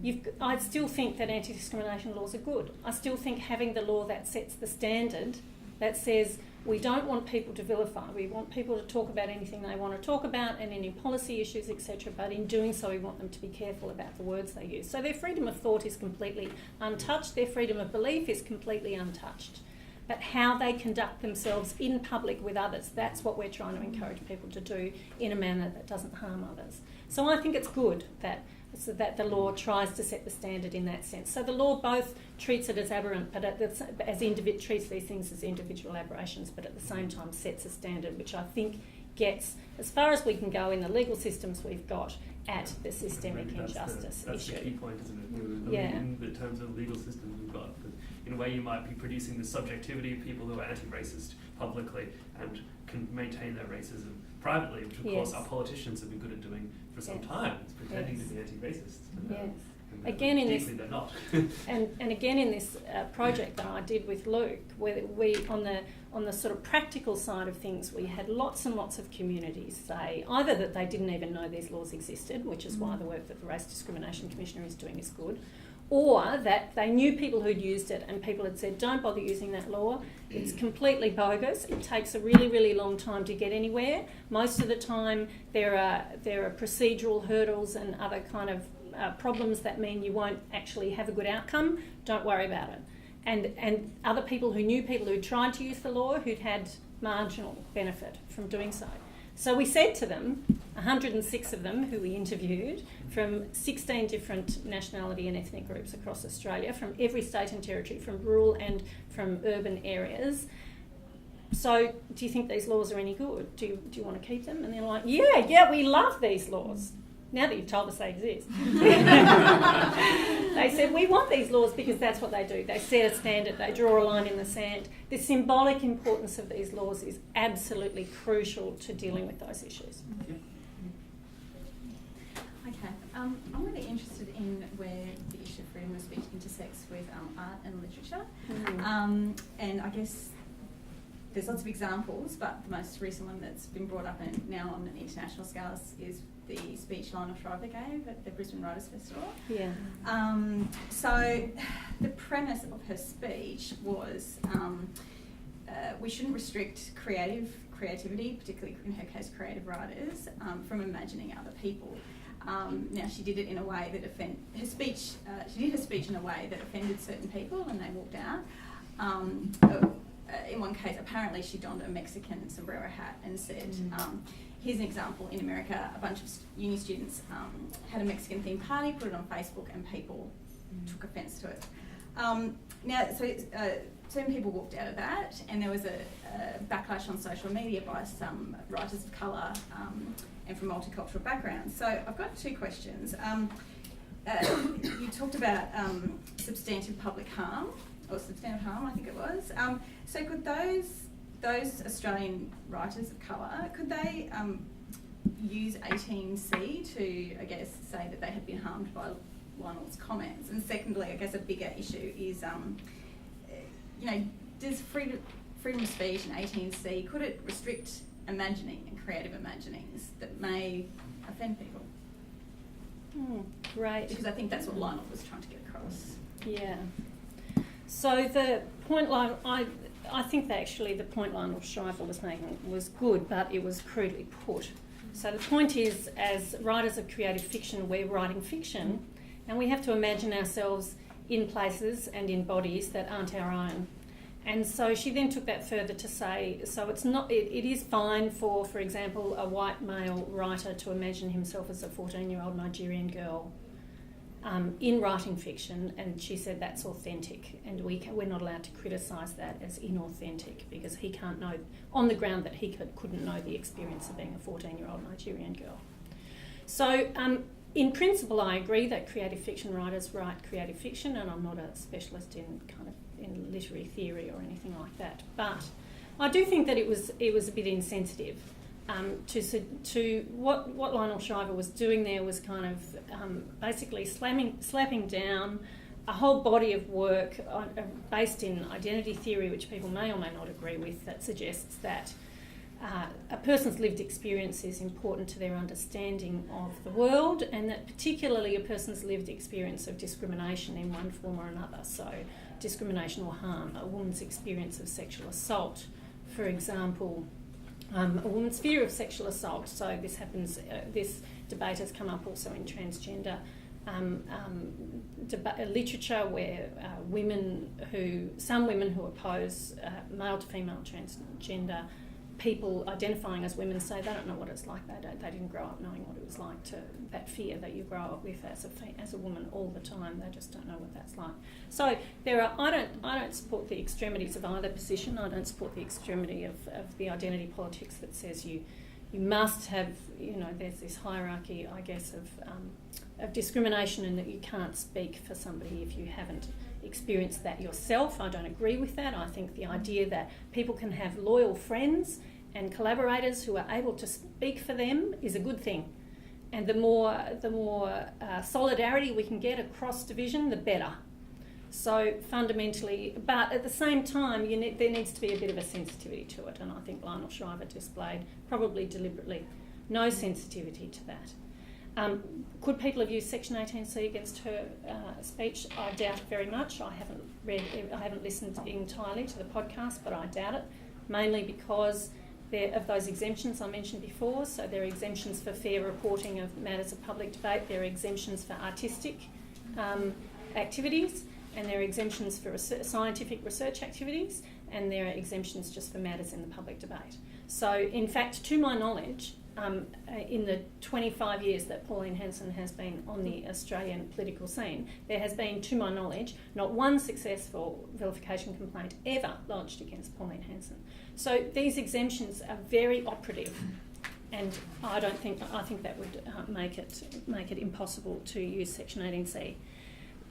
it? I still think that anti-discrimination laws are good. I still think having the law that sets the standard, that says we don't want people to vilify, we want people to talk about anything they want to talk about and any policy issues, etc., but in doing so we want them to be careful about the words they use. So their freedom of thought is completely untouched, their freedom of belief is completely untouched. But how they conduct themselves in public with others, that's what we're trying to encourage people to do in a manner that doesn't harm others. So I think it's good that the law tries to set the standard in that sense. So the law both treats it as aberrant, but treats these things as individual aberrations, but at the same time sets a standard which I think gets as far as we can go in the legal systems we've got at the systemic injustice issue. That's the key point, isn't it? In the terms of legal systems we've got. In a way, you might be producing the subjectivity of people who are anti-racist publicly and can maintain their racism privately, which of course our politicians have been good at doing for some time. It's pretending to be anti-racist. again in this, Deeply they're not. and again in this project that I did with Luke, where we on the sort of practical side of things, we had lots and lots of communities say either that they didn't even know these laws existed, which is why the work that the Race Discrimination Commissioner is doing is good, or that they knew people who'd used it and people had said, don't bother using that law, it's completely bogus, it takes a really, really long time to get anywhere. Most of the time there are procedural hurdles and other kind of problems that mean you won't actually have a good outcome, don't worry about it. And other people who knew people who'd tried to use the law who'd had marginal benefit from doing so. So we said to them, 106 of them who we interviewed from 16 different nationality and ethnic groups across Australia, from every state and territory, from rural and from urban areas. So do you think these laws are any good? Do you want to keep them? And they're like, yeah, we love these laws. Now that you've told us they exist. They said, we want these laws because that's what they do. They set a standard, they draw a line in the sand. The symbolic importance of these laws is absolutely crucial to dealing with those issues. Okay, I'm really interested in where the issue of freedom of speech intersects with art and literature. And I guess there's lots of examples, but the most recent one that's been brought up and now on an international scale is the speech Lionel Shriver gave at the Brisbane Writers' Festival. Yeah. So the premise of her speech was we shouldn't restrict creativity, particularly in her case creative writers, from imagining other people. Now she did it in a way that she did her speech in a way that offended certain people and they walked out. In one case, apparently she donned a Mexican sombrero hat and said, here's an example, in America, a bunch of uni students had a Mexican themed party, put it on Facebook, and people took offence to it. Certain people walked out of that, and there was a backlash on social media by some writers of colour and from multicultural backgrounds. So I've got two questions. You talked about substantive public harm, or substantive harm, I think it was. So could those Australian writers of colour, could they use 18C to, I guess, say that they had been harmed by Lionel's comments? And secondly, I guess a bigger issue is, does freedom of speech and 18C, could it restrict imagining and creative imaginings that may offend people? Great. Because I think that's what Lionel was trying to get across. Yeah. So the point I think that actually the point Lionel Shriver was making was good, but it was crudely put. So the point is, as writers of creative fiction, we're writing fiction, and we have to imagine ourselves in places and in bodies that aren't our own. And so she then took that further to say, so it is fine for example, a white male writer to imagine himself as a 14-year-old Nigerian girl in writing fiction, and she said that's authentic, and we're not allowed to criticise that as inauthentic because he can't know, on the ground that he couldn't know the experience of being a 14-year-old Nigerian girl. So in principle I agree that creative fiction writers write creative fiction, and I'm not a specialist in literary theory or anything like that, but I do think that it was a bit insensitive to what Lionel Shriver was doing there was kind of basically slapping down a whole body of work based in identity theory, which people may or may not agree with, that suggests that a person's lived experience is important to their understanding of the world, and that particularly a person's lived experience of discrimination in one form or another, so discrimination or harm, a woman's experience of sexual assault, for example, a woman's fear of sexual assault. So this happens. This debate has come up also in transgender literature, where some women who oppose male to female transgender people identifying as women say they don't know what it's like. They didn't grow up knowing what it was like, to that fear that you grow up with as a woman all the time. They just don't know what that's like. So I don't support the extremities of either position. I don't support the extremity of the identity politics that says you must have, there's this hierarchy, I guess, of discrimination, and that you can't speak for somebody if you haven't experienced that yourself. I don't agree with that. I think the idea that people can have loyal friends and collaborators who are able to speak for them is a good thing. And the more solidarity we can get across division, the better. So fundamentally, but at the same time, there needs to be a bit of a sensitivity to it, and I think Lionel Shriver displayed, probably deliberately, no sensitivity to that. Could people have used Section 18C against her speech? I doubt it very much. I haven't listened entirely to the podcast, but I doubt it, mainly because of those exemptions I mentioned before. So there are exemptions for fair reporting of matters of public debate, there are exemptions for artistic activities, and there are exemptions for scientific research activities, and there are exemptions just for matters in the public debate. So in fact, to my knowledge, in the 25 years that Pauline Hanson has been on the Australian political scene, there has been, to my knowledge, not one successful vilification complaint ever lodged against Pauline Hanson. So these exemptions are very operative, and I think that would make it impossible to use Section 18C.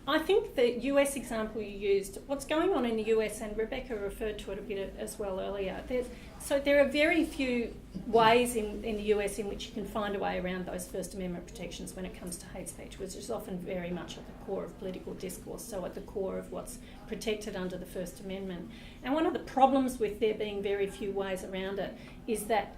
I think the US example you used, what's going on in the US, and Rebecca referred to it a bit as well earlier, there are very few ways in the US in which you can find a way around those First Amendment protections when it comes to hate speech, which is often very much at the core of political discourse, so at the core of what's protected under the First Amendment. And one of the problems with there being very few ways around it is that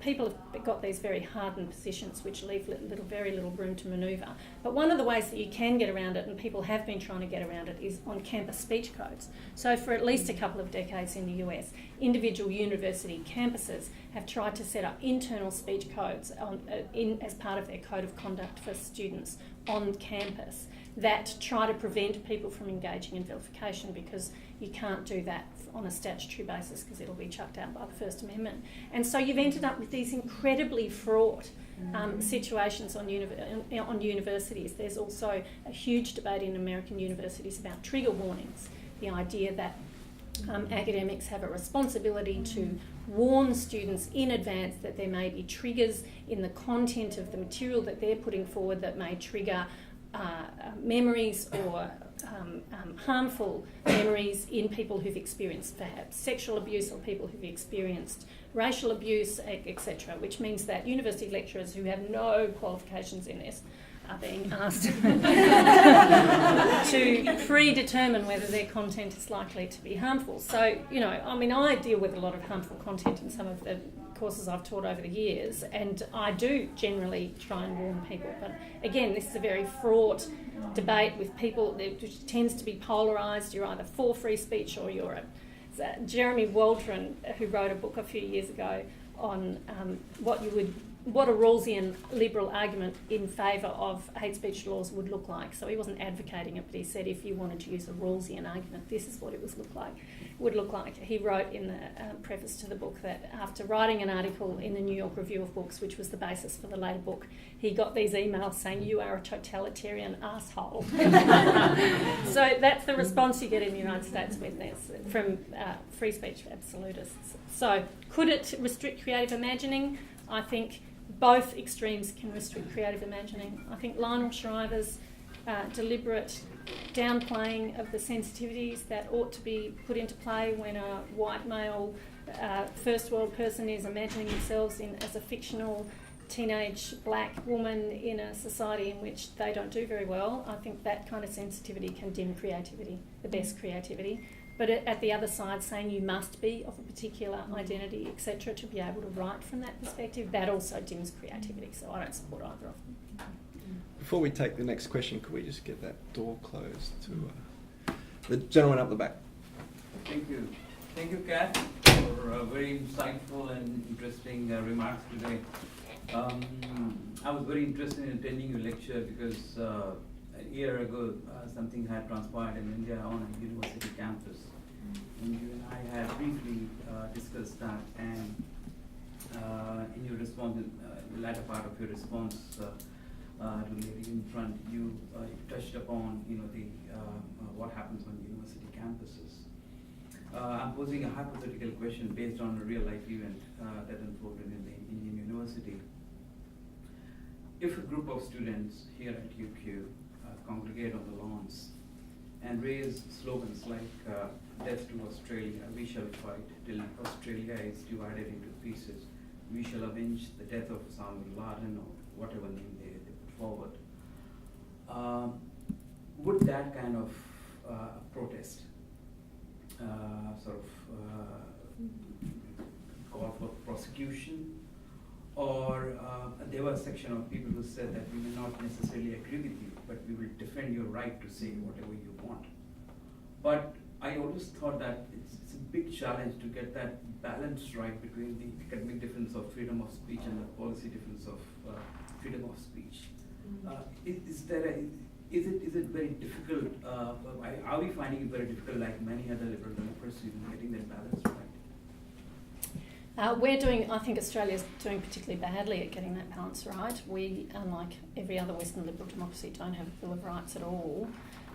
people have got these very hardened positions which leave very little room to manoeuvre. But one of the ways that you can get around it, and people have been trying to get around it, is on campus speech codes. So for at least a couple of decades in the US, individual university campuses have tried to set up internal speech codes as part of their code of conduct for students on campus that try to prevent people from engaging in vilification, because you can't do that on a statutory basis because it'll be chucked out by the First Amendment. And so you've ended up with these incredibly fraught situations on universities. There's also a huge debate in American universities about trigger warnings, the idea that academics have a responsibility to warn students in advance that there may be triggers in the content of the material that they're putting forward that may trigger memories or harmful memories in people who've experienced perhaps sexual abuse, or people who've experienced racial abuse, etc., which means that university lecturers who have no qualifications in this are being asked to predetermine whether their content is likely to be harmful. So, I deal with a lot of harmful content in some of the courses I've taught over the years, and I do generally try and warn people. But again, this is a very fraught debate with people, which tends to be polarised. You're either for free speech or you're Jeremy Waldron, who wrote a book a few years ago on what a Rawlsian liberal argument in favour of hate speech laws would look like. So he wasn't advocating it, but he said if you wanted to use a Rawlsian argument, this is what it would look like. He wrote in the preface to the book that after writing an article in the New York Review of Books, which was the basis for the later book, he got these emails saying, "You are a totalitarian asshole." So that's the response you get in the United States with this, from free speech absolutists. So could it restrict creative imagining? I think both extremes can restrict creative imagining. I think Lionel Shriver's deliberate downplaying of the sensitivities that ought to be put into play when a white male first world person is imagining themselves as a fictional teenage black woman in a society in which they don't do very well, I think that kind of sensitivity can dim creativity, the best creativity. But at the other side, saying you must be of a particular identity, etc., to be able to write from that perspective, that also dims creativity. So I don't support either of them. Before we take the next question, could we just get that door closed to the gentleman up the back? Thank you. Thank you, Kath, for very insightful and interesting remarks today. I was very interested in attending your lecture because a year ago something had transpired in India on a university campus. And you and I had briefly discussed that, and in your response, the latter part of your response to the lady in front, you touched upon what happens on university campuses. I'm posing a hypothetical question based on a real life event that unfolded in the Indian University. If a group of students here at UQ congregate on the lawns and raise slogans like "Death to Australia, we shall fight till Australia is divided into pieces, we shall avenge the death of Osama bin Laden," or whatever name they put forward. Would that kind of protest call for prosecution? Or there was a section of people who said that we may not necessarily agree with you, but we will defend your right to say whatever you want. But I always thought that it's a big challenge to get that balance right between the academic difference of freedom of speech and the policy difference of freedom of speech. Is it very difficult? Are we finding it very difficult, like many other liberal democracies, in getting that balance right? I think Australia's doing particularly badly at getting that balance right. We, unlike every other Western liberal democracy, don't have a Bill of Rights at all,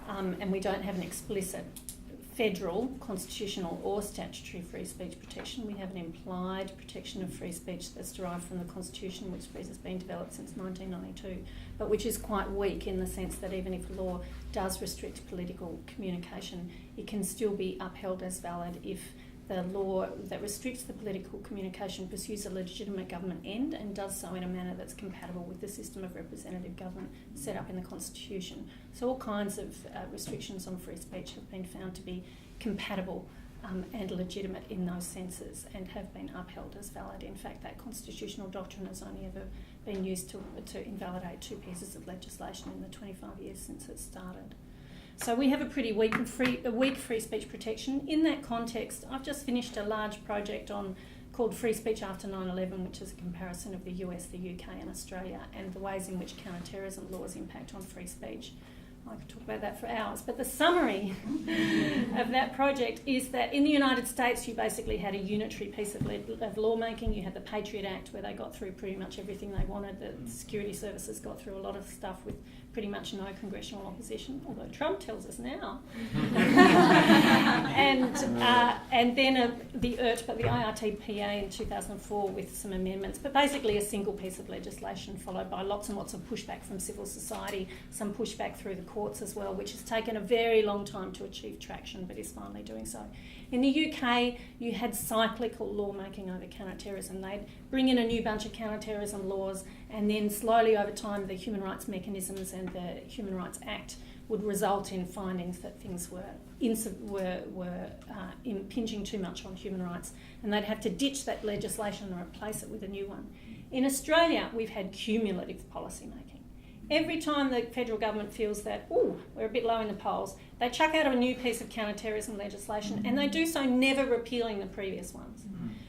and we don't have an explicit federal, constitutional or statutory free speech protection. We have an implied protection of free speech that's derived from the Constitution, which has been developed since 1992, but which is quite weak in the sense that even if law does restrict political communication, it can still be upheld as valid if the law that restricts the political communication pursues a legitimate government end and does so in a manner that's compatible with the system of representative government set up in the Constitution. So all kinds of restrictions on free speech have been found to be compatible and legitimate in those senses and have been upheld as valid. In fact, that constitutional doctrine has only ever been used to invalidate 2 pieces of legislation in the 25 years since it started. So we have a pretty weak free speech protection. In that context, I've just finished a large project called Free Speech After 9/11, which is a comparison of the US, the UK and Australia and the ways in which counter-terrorism laws impact on free speech. I could talk about that for hours, but the summary of that project is that in the United States you basically had a unitary piece of lawmaking. You had the Patriot Act, where they got through pretty much everything they wanted. The security services got through a lot of stuff with pretty much no congressional opposition, although Trump tells us now. And then the IRTPA in 2004 with some amendments, but basically a single piece of legislation followed by lots and lots of pushback from civil society, some pushback through the courts as well, which has taken a very long time to achieve traction, but is finally doing so. In the UK, you had cyclical lawmaking over counter-terrorism. They'd bring in a new bunch of counter-terrorism laws, and then slowly over time the human rights mechanisms and the Human Rights Act would result in findings that things were impinging too much on human rights, and they'd have to ditch that legislation and replace it with a new one. In Australia, we've had cumulative policy making. Every time the federal government feels that, we're a bit low in the polls, they chuck out a new piece of counter-terrorism legislation, and they do so never repealing the previous ones.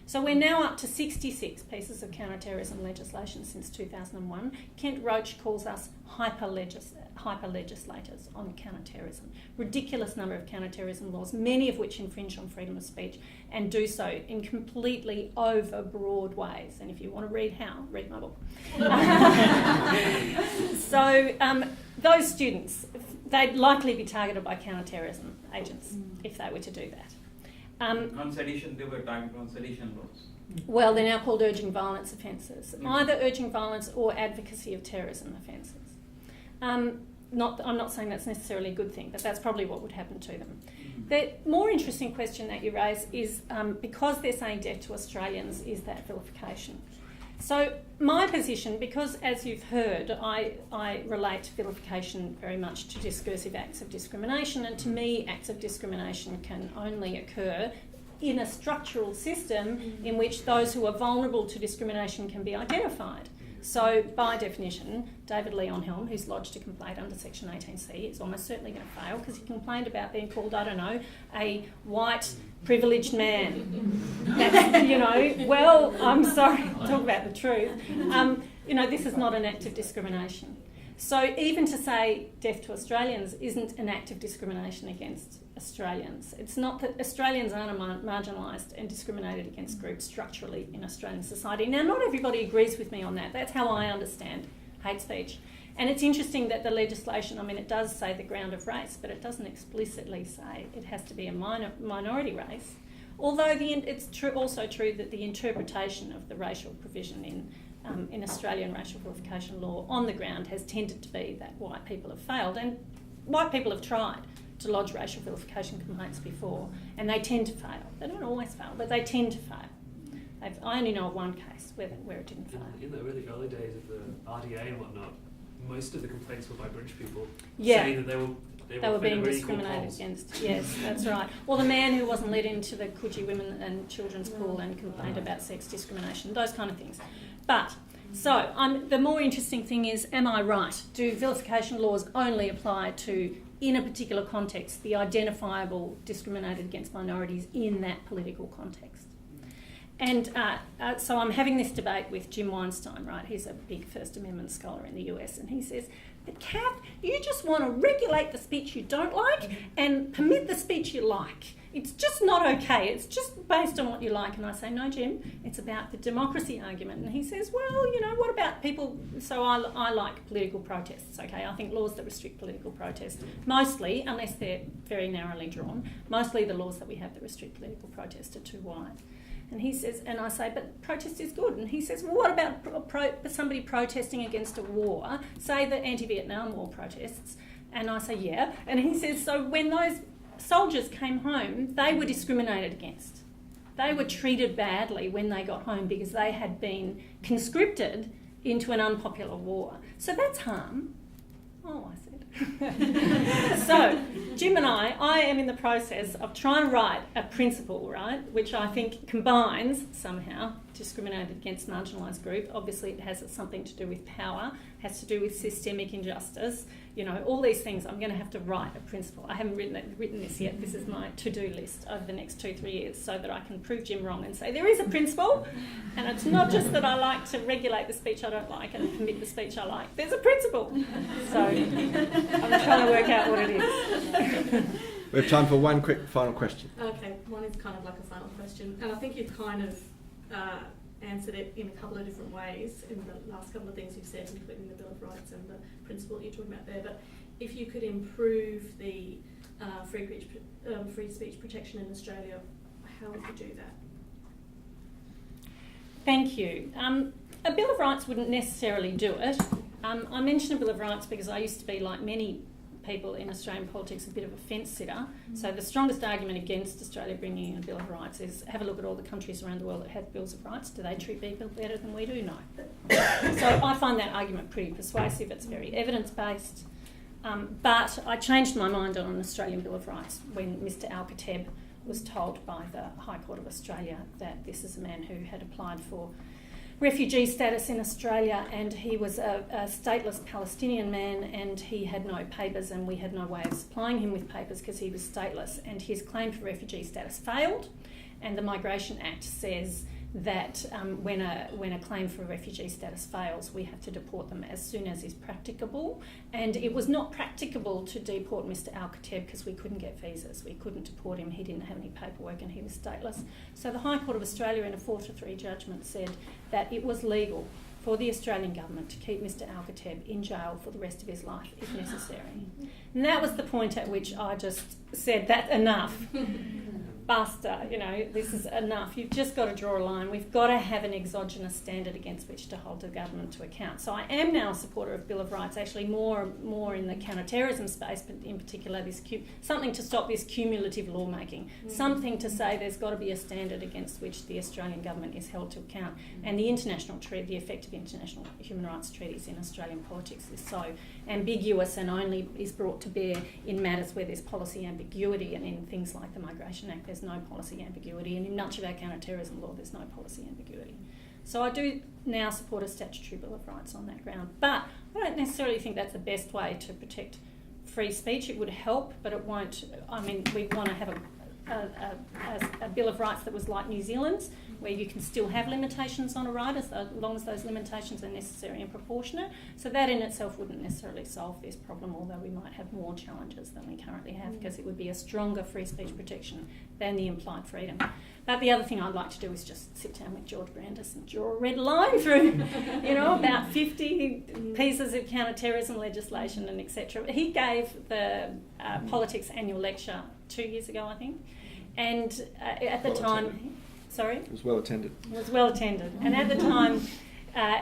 So we're now up to 66 pieces of counter-terrorism legislation since 2001. Kent Roach calls us hyper-legislators on counter-terrorism. Ridiculous number of counter-terrorism laws, many of which infringe on freedom of speech, and do so in completely over-broad ways. And if you want to read how, read my book. So those students, they'd likely be targeted by counter-terrorism agents if they were to do that. On sedition, they were targeted on sedition laws. Well, they're now called urging violence offences, either urging violence or advocacy of terrorism offences. I'm not saying that's necessarily a good thing, but that's probably what would happen to them. The more interesting question that you raise is, because they're saying death to Australians, is that vilification? So my position, because as you've heard, I relate vilification very much to discursive acts of discrimination, and to me acts of discrimination can only occur in a structural system in which those who are vulnerable to discrimination can be identified. So by definition, David Leon Helm, who's lodged a complaint under Section 18C, is almost certainly going to fail because he complained about being called, I don't know, a white privileged man. That's, well, I'm sorry, talk about the truth. This is not an act of discrimination. So even to say death to Australians isn't an act of discrimination against Australians. It's not that Australians aren't marginalised and discriminated against groups structurally in Australian society. Now, not everybody agrees with me on that. That's how I understand hate speech. And it's interesting that the legislation, it does say the ground of race, but it doesn't explicitly say it has to be a minority race. Although it's also true that the interpretation of the racial provision in Australian racial vilification law on the ground has tended to be that white people have failed, and white people have tried to lodge racial vilification complaints before, and they tend to fail. They don't always fail, but they tend to fail. I only know of one case where it didn't fail. In the really early days of the RDA and whatnot, most of the complaints were by British people Yeah. saying that they were being really cool discriminated polls. against. Yes, that's right. Or the man who wasn't let into the Coogee Women and Children's Pool and complained about sex discrimination, those kind of things. But, so, the more interesting thing is, am I right? Do vilification laws only apply to, in a particular context, the identifiable discriminated against minorities in that political context? And so I'm having this debate with Jim Weinstein, right? He's a big First Amendment scholar in the US, and he says, but Kath, you just want to regulate the speech you don't like and permit the speech you like. It's just not okay. It's just based on what you like. And I say, no, Jim, it's about the democracy argument. And he says, well, you know, what about people? So I like political protests, okay? I think laws that restrict political protest, mostly, unless they're very narrowly drawn, mostly the laws that we have that restrict political protest are too wide. And he says, and I say, but protest is good. And he says, well, what about somebody protesting against a war, say the anti-Vietnam War protests? And I say, yeah. And he says, so when those soldiers came home, they were discriminated against. They were treated badly when they got home because they had been conscripted into an unpopular war. So that's harm. Oh, I said. So, Jim and I am in the process of trying to write a principle, right, which I think combines somehow discriminated against marginalised group. Obviously, it has something to do with power, has to do with systemic injustice, you know, all these things. I'm going to have to write a principle. I haven't written this yet. This is my to-do list over the next 2-3 years so that I can prove Jim wrong and say there is a principle, and it's not just that I like to regulate the speech I don't like and permit the speech I like. There's a principle. So I'm trying to work out what it is. We have time for one quick final question. Okay, one is kind of like a final question, and I think you've kind of answered it in a couple of different ways in the last couple of things you've said, including the Bill of Rights and the principle that you're talking about there. But if you could improve the free speech protection in Australia, how would you do that? Thank you. A Bill of Rights wouldn't necessarily do it. I mention a Bill of Rights because I used to be, like many people in Australian politics, a bit of a fence sitter. So the strongest argument against Australia bringing in a Bill of Rights is have a look at all the countries around the world that have Bills of Rights. Do they treat people better than we do? No. So I find that argument pretty persuasive. It's very evidence-based. But I changed my mind on an Australian Bill of Rights when Mr Al-Kateb was told by the High Court of Australia that this is a man who had applied for refugee status in Australia, and he was a stateless Palestinian man, and he had no papers, and we had no way of supplying him with papers because he was stateless, and his claim for refugee status failed. And the Migration Act says that when a claim for refugee status fails, we have to deport them as soon as is practicable. And it was not practicable to deport Mr Al-Kateb because we couldn't get visas. We couldn't deport him. He didn't have any paperwork and he was stateless. So the High Court of Australia in a 4-3 judgment said that it was legal for the Australian government to keep Mr Al-Kateb in jail for the rest of his life if necessary. And that was the point at which I just said, that's enough. Basta, you know, this is enough. You've just got to draw a line. We've got to have an exogenous standard against which to hold the government to account. So I am now a supporter of Bill of Rights, actually more in the counter-terrorism space, but in particular this something to stop this cumulative lawmaking, something to say there's got to be a standard against which the Australian government is held to account. And the international treaty, the effect of international human rights treaties in Australian politics is so ambiguous and only is brought to bear in matters where there's policy ambiguity, and in things like the Migration Act there's no policy ambiguity, and in much of our counter-terrorism law there's no policy ambiguity. So I do now support a statutory Bill of Rights on that ground, but I don't necessarily think that's the best way to protect free speech. It would help, but it won't. I mean, we want to have a Bill of Rights that was like New Zealand's, where you can still have limitations on a right as long as those limitations are necessary and proportionate. So that in itself wouldn't necessarily solve this problem, although we might have more challenges than we currently have, because it would be a stronger free speech protection than the implied freedom. But the other thing I'd like to do is just sit down with George Brandis and draw a red line through, about 50 pieces of counter-terrorism legislation and etc. He gave the Politics annual lecture 2 years ago, I think, and at the time... Sorry? It was well attended. It was well attended. And at the time,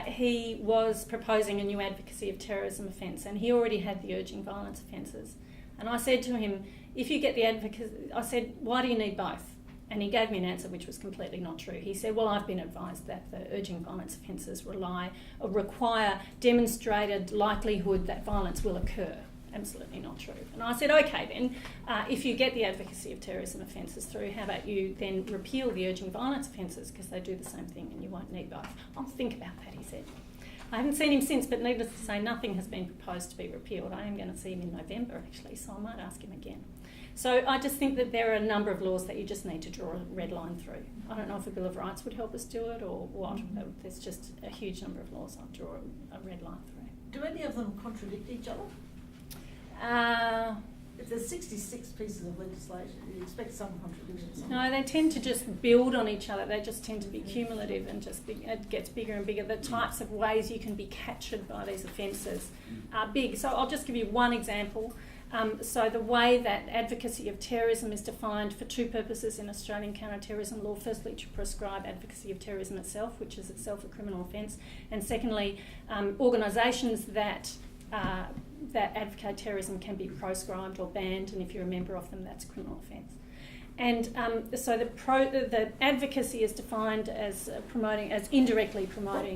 he was proposing a new advocacy of terrorism offence, and he already had the urging violence offences. And I said to him, if you get the advocacy... I said, why do you need both? And he gave me an answer which was completely not true. He said, well, I've been advised that the urging violence offences require demonstrated likelihood that violence will occur. Absolutely not true. And I said, okay then, if you get the advocacy of terrorism offences through, how about you then repeal the urging violence offences, because they do the same thing and you won't need both. I'll think about that, he said. I haven't seen him since, but needless to say, nothing has been proposed to be repealed. I am going to see him in November, actually, so I might ask him again. So I just think that there are a number of laws that you just need to draw a red line through. I don't know if a Bill of Rights would help us do it or what, but there's just a huge number of laws I'd draw a red line through. Do any of them contradict each other? If there's 66 pieces of legislation, you expect some contradictions. No, they tend to just build on each other. They just tend to be cumulative and it gets bigger and bigger. The types of ways you can be captured by these offences are big. So I'll just give you one example. So the way that advocacy of terrorism is defined for two purposes in Australian counter-terrorism law: firstly, to prescribe advocacy of terrorism itself, which is itself a criminal offence, and secondly, organisations that advocate terrorism can be proscribed or banned, and if you're a member of them, that's a criminal offence. And so the advocacy is defined as indirectly promoting,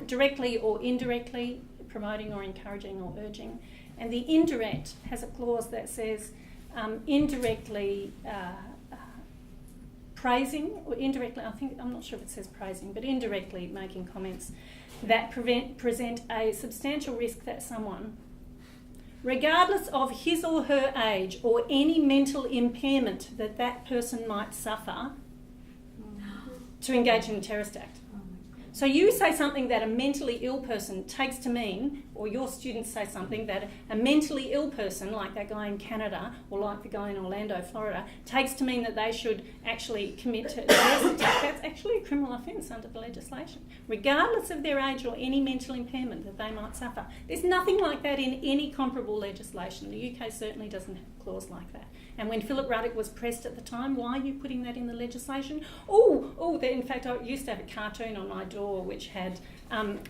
directly or indirectly promoting or encouraging or urging. And the indirect has a clause that says indirectly praising, or indirectly, I'm not sure if it says praising, but indirectly making comments that present a substantial risk that someone, regardless of his or her age or any mental impairment that that person might suffer, to engage in a terrorist act. So you say something that a mentally ill person takes to mean, or your students say something that a mentally ill person, like that guy in Canada or like the guy in Orlando, Florida, takes to mean that they should actually commit to a terrorist attack. That's actually a criminal offence under the legislation, regardless of their age or any mental impairment that they might suffer. There's nothing like that in any comparable legislation. The UK certainly doesn't have a clause like that. And when Philip Ruddock was pressed at the time, why are you putting that in the legislation? In fact, I used to have a cartoon on my door which had an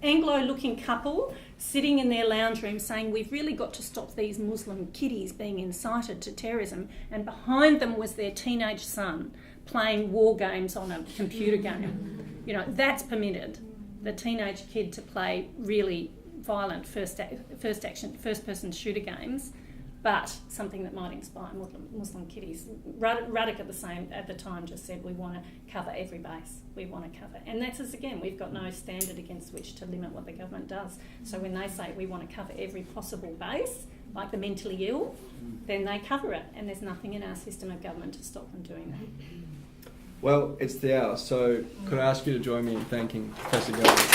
Anglo-looking couple sitting in their lounge room saying, we've really got to stop these Muslim kiddies being incited to terrorism. And behind them was their teenage son playing war games on a computer game. You know, that's permitted. The teenage kid to play really violent first-person shooter games, but something that might inspire Muslim kiddies. Ruddock at the time just said, we want to cover every base. We want to cover. And that's us again. We've got no standard against which to limit what the government does. So when they say we want to cover every possible base, like the mentally ill, then they cover it. And there's nothing in our system of government to stop them doing that. Well, it's the hour, so could I ask you to join me in thanking Professor Gelber?